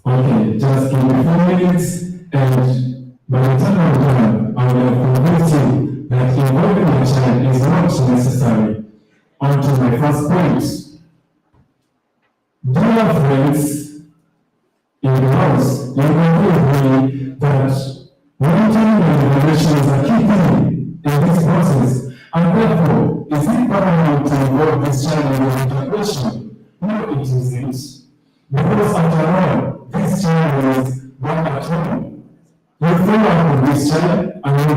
Okay, just give me 4 minutes, and by the time I'm done, I will have convinced you that involving a child is not necessary. On to my first point. Dear friends, in the house, you can agree that monitoring and evaluation is a key thing in this process, and therefore, is it paramount to involve this child in the integration? No, it isn't. Because after all, this child is back at home. You follow up with this child and know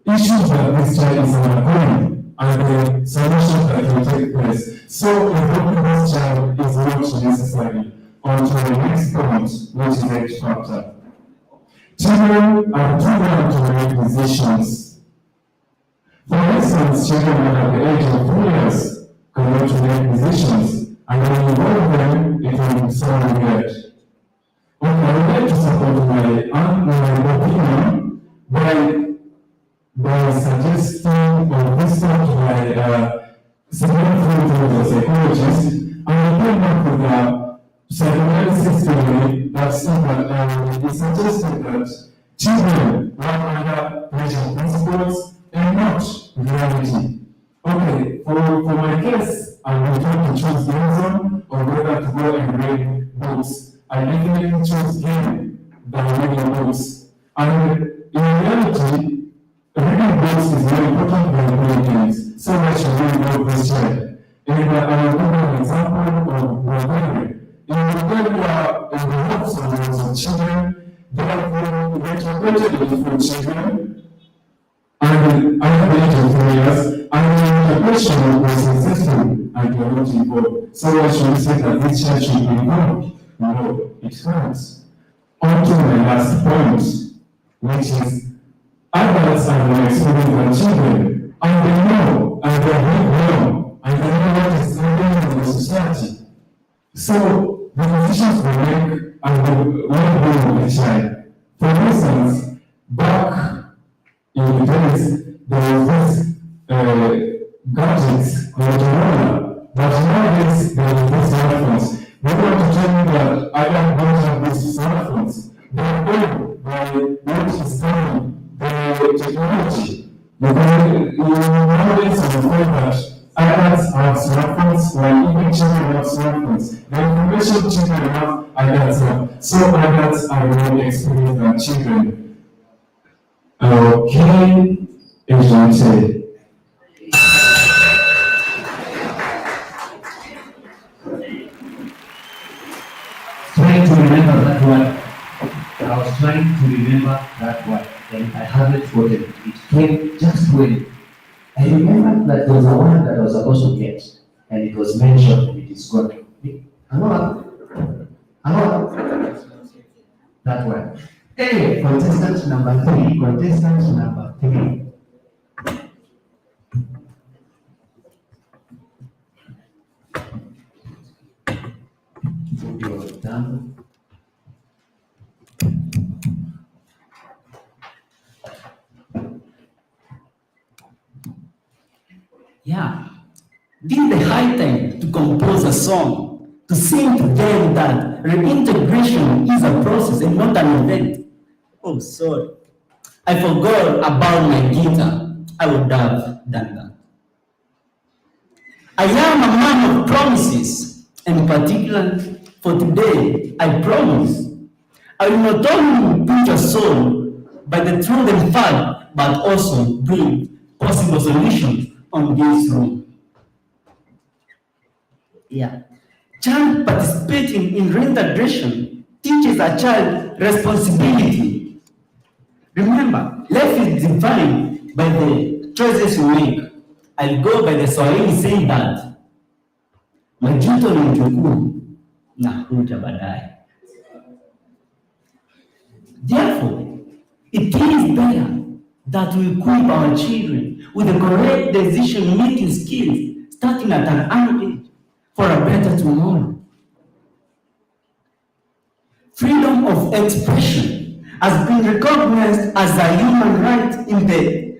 the issues that this child is undergoing and the solutions that will take place. So involving this child is not necessary. On to the next point, which is X factor. Children are too young to make decisions. For instance, children that at the age of 4 years cannot make decisions, and when you involve them, it will sound weird. Okay, I would like to support my opinion by suggesting or listening to my significant psychologist, and I came up with a psychoanalysis theory that said that it suggested that children work under pressure principles and not reality. Okay, for my case, I will try to choose hands-on or whether to go and read books. I definitely choose him than reading books. And in reality, reading books is very important than reading things. So much should really know this child. And I will give you an example of Bulgaria. In Bulgaria, in the households of children, for children, and under the age of 3 years, and the integration was successful and they are not involved. So what should we say that this child should be involved? No, it hurts. On to my last point, which is adults are the experience of children, and they know, and they live well, and they know what is happening in the society. So the decisions we make and the well-being of the child. For instance, back in the days, there was this gadgets called Motorola, but nowadays there are these smartphones. They want to tell me that I don't have these smartphones. They know by what is coming, the technology. Nowadays, I find that adults have smartphones, while even children have smartphones. The information children have, adults have. So adults are more experienced than children. Okay, Agent. Trying to remember that word. I was trying to remember that word, and I haven't forgotten it. It came just when I remember that there was a word that I was supposed to get, and it was mentioned, and it is gone. Another. That word. Hey, contestant number 3. Contestant number 3. You're done. Yeah, this is the high time to compose a song, to sing to them that reintegration is a process and not an event. Oh, sorry. I forgot about my guitar. I would have done that. I am a man of promises, and in particular for today, I promise I will not only put a soul by the truth and fact, but also bring possible solutions on this room. Yeah. Child participating in reintegration teaches a child responsibility. Remember, life is defined by the choices you make. I'll go by the Swahili saying that majuto ni mjukuu na huta baadaye. Therefore, it is better that we equip our children with the correct decision-making skills starting at an early age for a better tomorrow. Freedom of expression has been recognized as a human right in the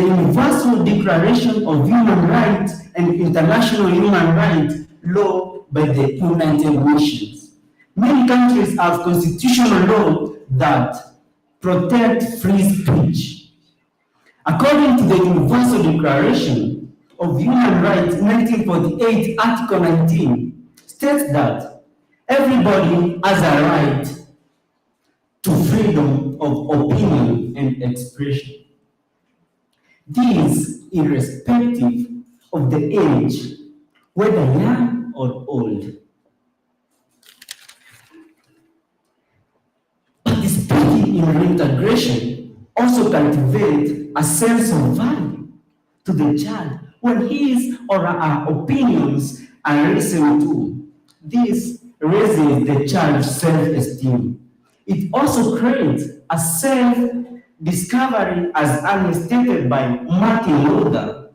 Universal Declaration of Human Rights and International Human Rights Law by the United Nations. Many countries have constitutional law that protect free speech. According to the Universal Declaration of Human Rights 1948, Article 19 states that everybody has a right to freedom of opinion and expression. This irrespective of the age, whether young or old. Participating in reintegration also cultivates a sense of value to the child when his or her opinions are listened to. This raises the child's self-esteem. It also creates a self-discovery, as stated by Martin Luther.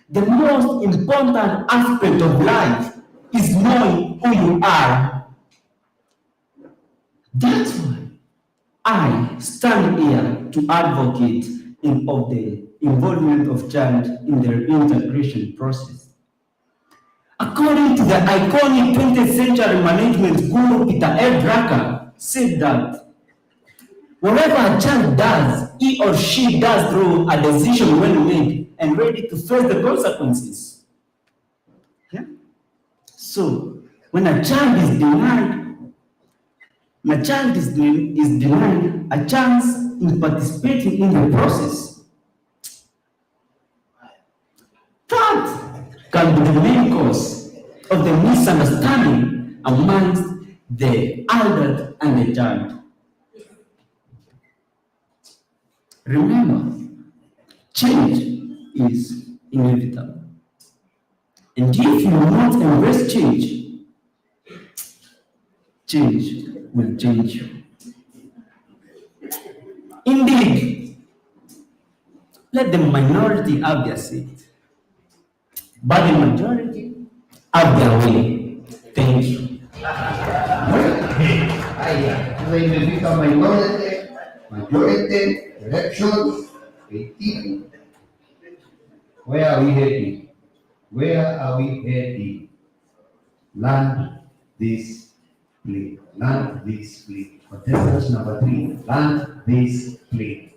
The most important aspect of life is knowing who you are. That's why I stand here to advocate of the involvement of child in the reintegration process. According to the iconic 20th century management guru Peter L. Drucker said that whatever a child does, he or she does through a decision well made and ready to face the consequences. Yeah? So when a child is denied a chance in participating in the process, that can be the main cause of the misunderstanding amongst the adult and the child. Remember, change is inevitable. And if you will not embrace change, change will change you. Indeed, let the minority have their seat, but the majority have their way. Thank you. Sasa imefika majority election 18. Where are we heading? Where are we heading? Land this plane. Land this plane. Contestant number 3. Land this plane.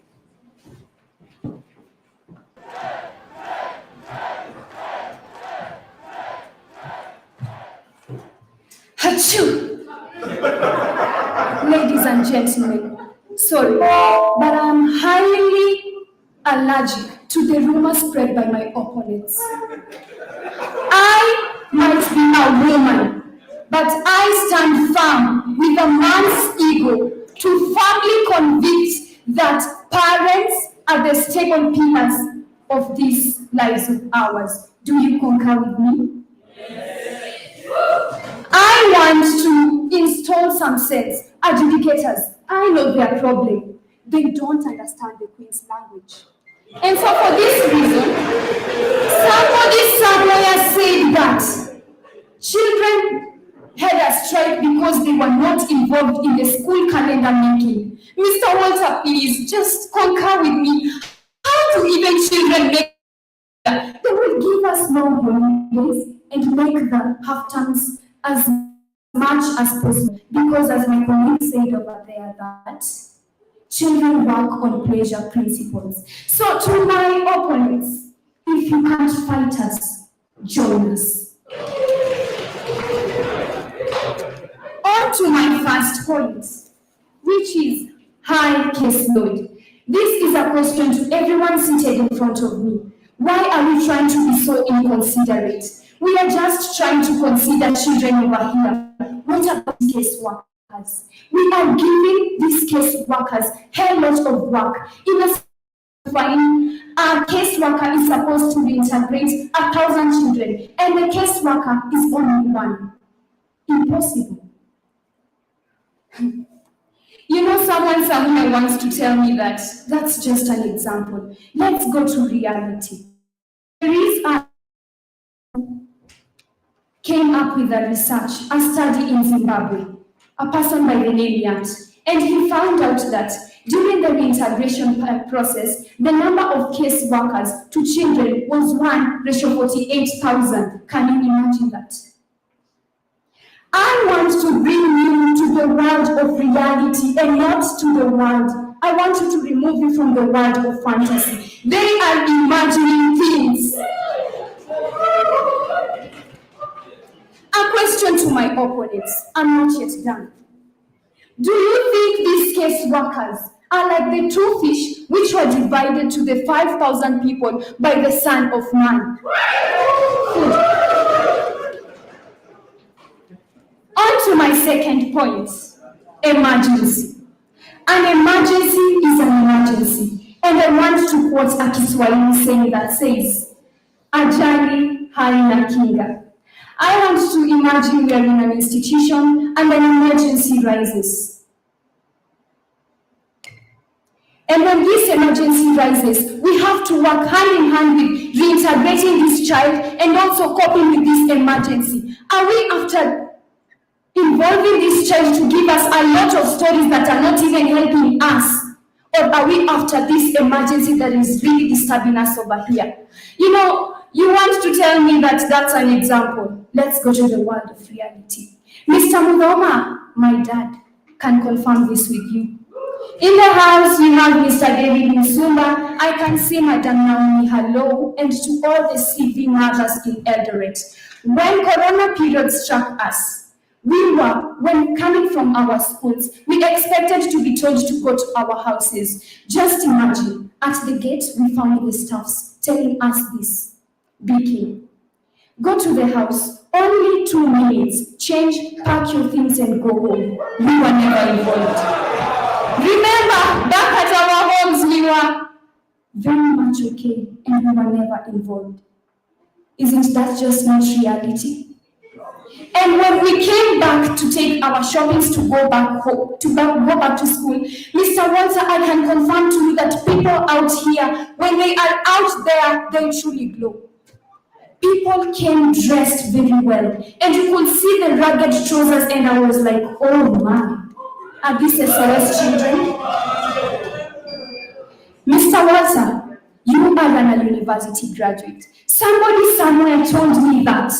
Achoo! Ladies and gentlemen, sorry, but I'm highly allergic to the rumors spread by my opponents. I might be a woman, but I stand firm with a man's ego to firmly convict that parents are the stable pillars of these lives of ours. Do you concur with me? I want to install some sense. Adjudicators, I know their problem. They don't understand the Queen's language. And so for this reason, somebody somewhere said that children had a strike because they were not involved in the school calendar making. Mr. Walter, please, just concur with me. How do even children make that? They will give us more holidays and make the half terms as much as possible, because as my colleague said over there, that children work on pleasure principles. So to my opponents, if you can't fight us, join us. On to my first point, which is high caseload. This is a question to everyone seated in front of me. Why are we trying to be so inconsiderate? We are just trying to consider children over here. What about case workers? We are giving these case workers a hell lot of work. In a fine, a case worker is supposed to reintegrate 1,000 children, and the case worker is only one. Impossible. You know, someone somewhere wants to tell me that that's just an example. Let's go to reality. There is a came up with a research, a study in Zimbabwe, a person by the name Yant, and he found out that during the reintegration process, the number of case workers to children was 1:48,000. Can you imagine that? I want to bring you to the world of reality and not to the world. I want you to remove you from the world of fantasy. They are imagining things. A question to my opponents. I'm not yet done. Do you think these case workers are like the 2 fish which were divided to the 5,000 people by the Son of Man? On to my second point, emergency. An emergency is an emergency. And I want to quote a Kiswahili saying that says, ajali haina kinga. I want to imagine we are in an institution and an emergency rises. And when this emergency rises, we have to work hand in hand with reintegrating this child and also coping with this emergency. Are we after involving this child to give us a lot of stories that are not even helping us? Or are we after this emergency that is really disturbing us over here? You know, you want to tell me that that's an example. Let's go to the world of reality. Mr. Mudoma, my dad, can confirm this with you. In the house, we have Mr. David Musumba. I can see Madam Naomi hello, and to all the CV mothers in Eldoret. When Corona period struck us, when coming from our schools, we expected to be told to go to our houses. Just imagine, at the gate, we found the staffs telling us this, beacon. Go to the house, only 2 minutes, change, pack your things and go home. We were never involved. Remember, back at our homes, we were very much okay, and we were never involved. Isn't that just not reality? And when we came back to take our shoppings to go back home, go back to school, Mr. Walter, I can confirm to you that people out here, when they are out there, they truly glow. People came dressed very well, and you could see the ragged trousers, and I was like, oh my, are these SOS children? Mr. Walter, you are a university graduate. Somebody somewhere told me that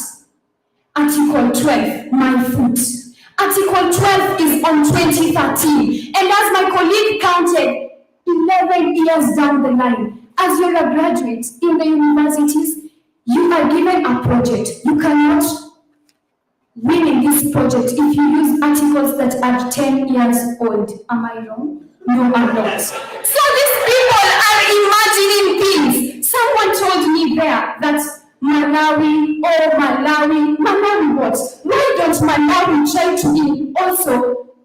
Article 12, my foot. Article 12 is on 2013, and as my colleague counted, 11 years down the line, as you're a graduate in the universities, you are given a project. You cannot win in this project if you use articles that are 10 years old. Am I wrong? No, I'm not. So these people are imagining things. Someone told me there that Malawi what? Why don't Malawi try to also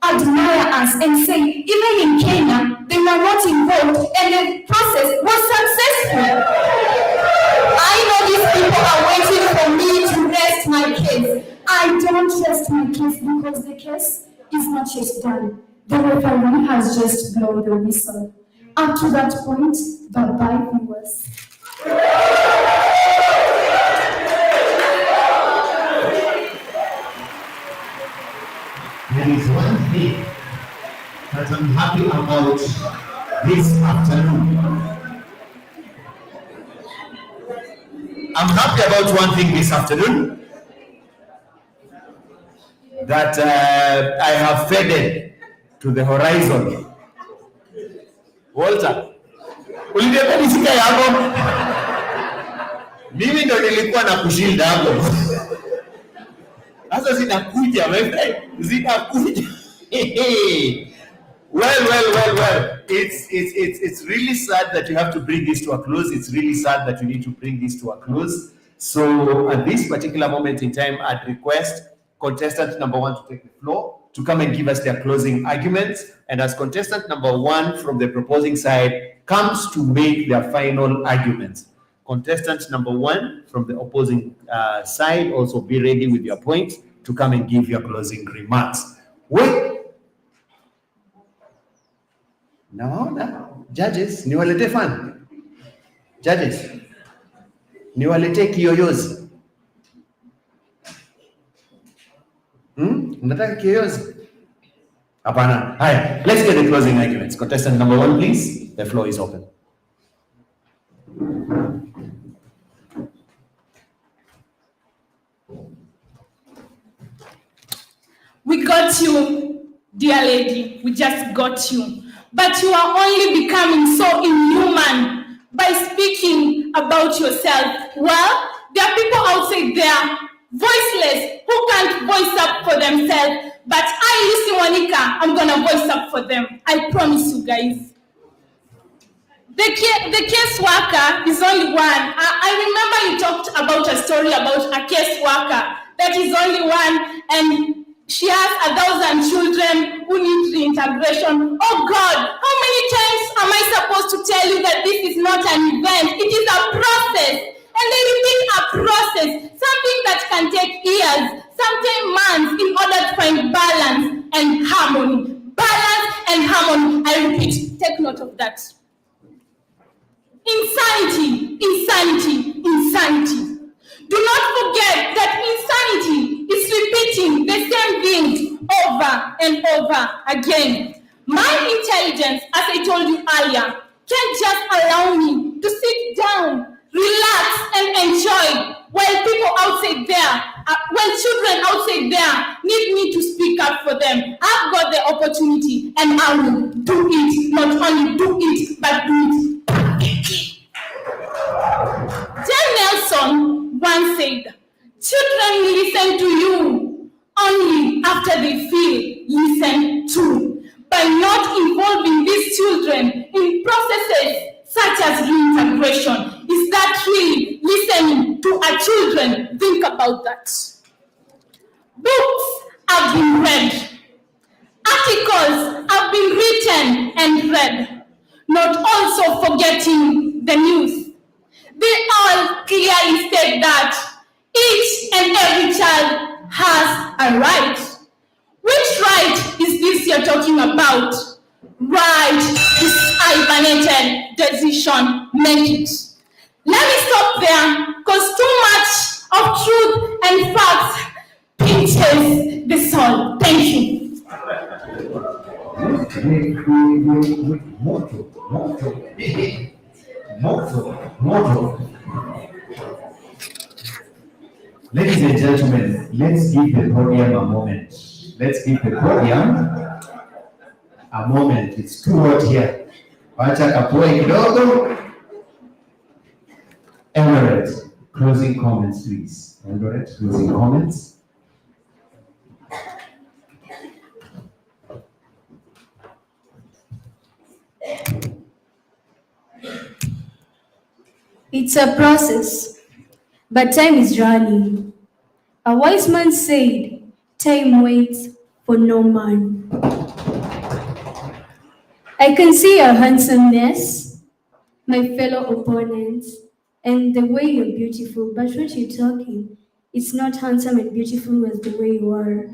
admire us and say, even in Kenya, they were not involved and the process was successful? I know these people are waiting for me to rest my case. I don't rest my case because the case is not yet done. The referee has just blown the whistle. Up to that point, bye-bye viewers. There is one thing that I'm happy about this afternoon. I'm happy about one thing this afternoon, that I have faded to the horizon. Walter, uliniambia nisikae hapo. Mimi ndo nilikuwa na kushinda hapo. Sasa zinakuja, my friend, zinakuja. Well. It's really sad that you have to bring this to a close. It's really sad that you need to bring this to a close. So at this particular moment in time, I'd request contestant number 1 to take the floor to come and give us their closing arguments. And as contestant number 1 from the proposing side comes to make their final arguments, contestant number 1 from the opposing side, also be ready with your points to come and give your closing remarks. Wait. Now, judges, niwalete fan. Judges, niwalete kiyoyozi. Unataka kiyoyozi? Hapana. Haya, let's get the closing arguments. Contestant number 1, please. The floor is open. We got you, dear lady. We just got you. But you are only becoming so inhuman by speaking about yourself. Well, there are people outside there, voiceless, who can't voice up for themselves. But I, Lucy Monica, I'm going to voice up for them. I promise you guys. The case worker is only one. I remember you talked about a story about a case worker that is only one, and she has 1,000 children who need reintegration. Oh God, how many times am I supposed to tell you that this is not an event? It is a process. And they repeat a process, something that can take years, sometimes months, in order to find balance and harmony. Balance and harmony. I repeat, take note of that. Insanity. Do not forget that insanity is repeating the same thing over and over again. My intelligence, as I told you earlier, can't just allow me to sit down, relax, and enjoy while people outside there, while children outside there need me to speak up for them. I've got the opportunity and I will do it. Not only do it, but do it. Jen Nelson once said, children listen to you only after they feel listened to. By not involving these children in processes such as reintegration, is that really listening to our children? Think about that. Books have been read. Articles have been written and read. Not also forgetting African youth. They all clearly state that each and every child has a right. Which right is this you're talking about? Right is hibernated decision making. Let me stop there, because too much of truth and facts pinches the soul. Thank you. Ladies and gentlemen, let's give the podium a moment. Let's give the podium a moment. It's too hot here. Wacha kapoe kidogo. Everett, closing comments, please. Everett, closing comments. It's a process, but time is running. A wise man said, time waits for no man. I can see your handsomeness, my fellow opponents, and the way you're beautiful, but when you're talking, it's not handsome and beautiful as the way you are.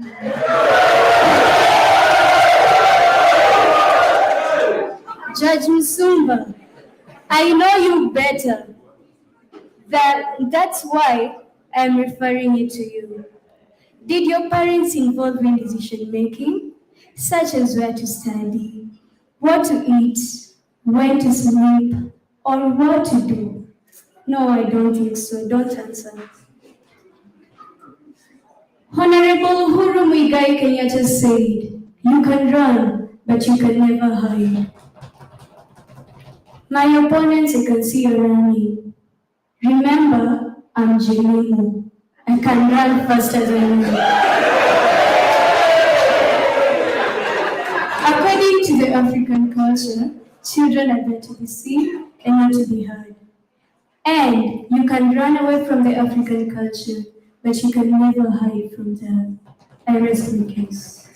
Judge Musumba, I know you better. That's why I'm referring it to you. Did your parents involve in decision making, such as where to study, what to eat, when to sleep, or what to do? No, I don't think so. Don't answer. Honorable Uhuru Muigai Kenyatta said, you can run, but you can never hide. My opponents, I can see you running. Remember, I'm Jelimu. I can run faster than you. According to the African culture, children are there to be seen and not to be heard. And you can run away from the African culture, but you can never hide from them. I rest my case.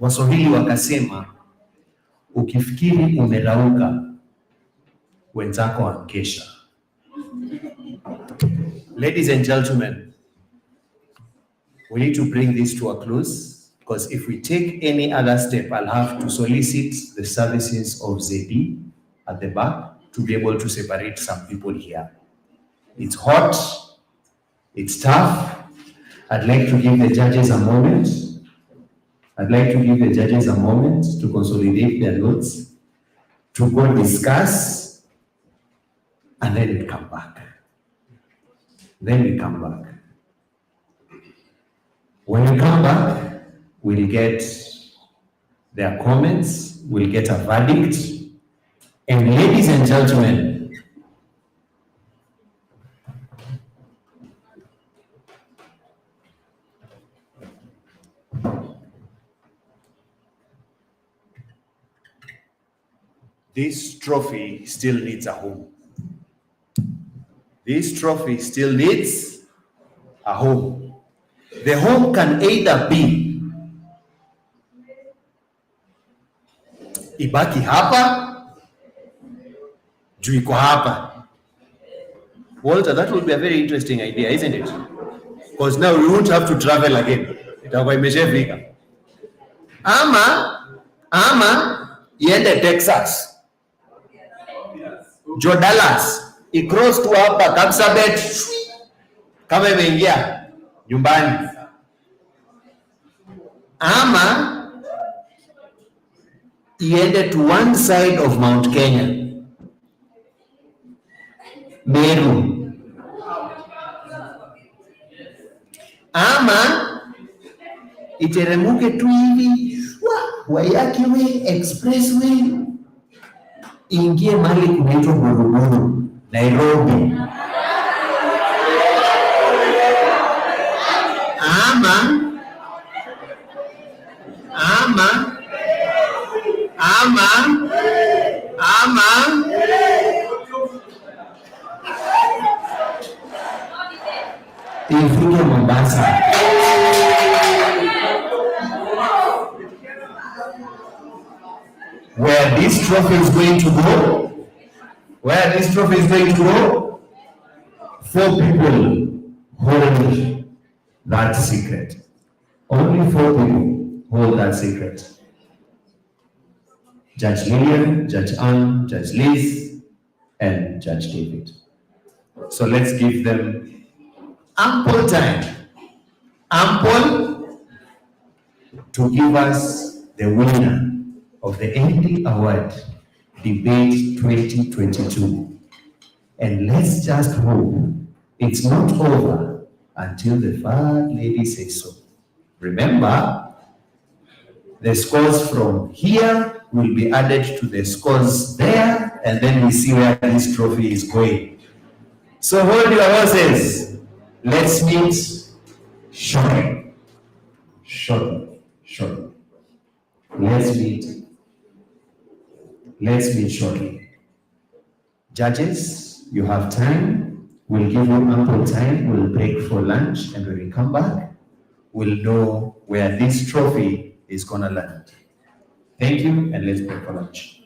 Waswahili wakasema, ukifikiri umerauka, wenzako wankesha. Ladies and gentlemen, we need to bring this to a close, because if we take any other step, I'll have to solicit the services of ZD at the back to be able to separate some people here. It's hot, it's tough. I'd like to give the judges a moment. I'd like to give the judges a moment to consolidate their notes, to go discuss, and then we come back. Then we come back. When we come back, we'll get their comments, we'll get a verdict, and ladies and gentlemen, this trophy still needs a home. This trophy still needs a home. The home can either be ibaki hapa, juu iko hapa. Walter, that would be a very interesting idea, isn't it? Because now we won't have to travel again. Itakuwa imeshafika. Ama iende Texas. Joe Dallas, i-cross tu hapa Kapsabet, kama imeingia nyumbani. Ama iende to one side of Mount Kenya, Meru. Ama iteremuke tu hivi Waiyaki Way Expressway, ingie mahali kunaitwa Buruburu, Nairobi. Ama. Ama. Ama. Ama. Ifike Mombasa. Where this trophy is going to go? Where this trophy is going to go? 4 people hold that secret. Only 4 people hold that secret. Judge Lillian, Judge Anne, Judge Liz, and Judge David. So let's give them ample time, ample, to give us the winner of the Andy Award Debate 2022. And let's just hope it's not over until the third lady says so. Remember, the scores from here will be added to the scores there, and then we see where this trophy is going. So hold your horses. Let's meet shortly. Shortly. Shortly. Let's meet shortly. Judges, you have time. We'll give you ample time. We'll break for lunch, and when we come back, we'll know where this trophy is gonna land. Thank you, and let's break for lunch.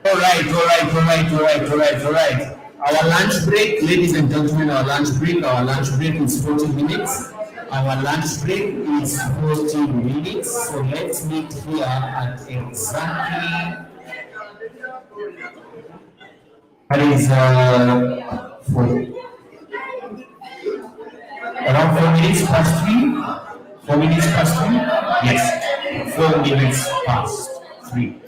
All right. Our lunch break, ladies and gentlemen, our lunch break is 40 minutes. Our lunch break is 40 minutes. So let's meet here at exactly, that is around 4 minutes past 3. 4 minutes past 3? Yes, 4 minutes past 3.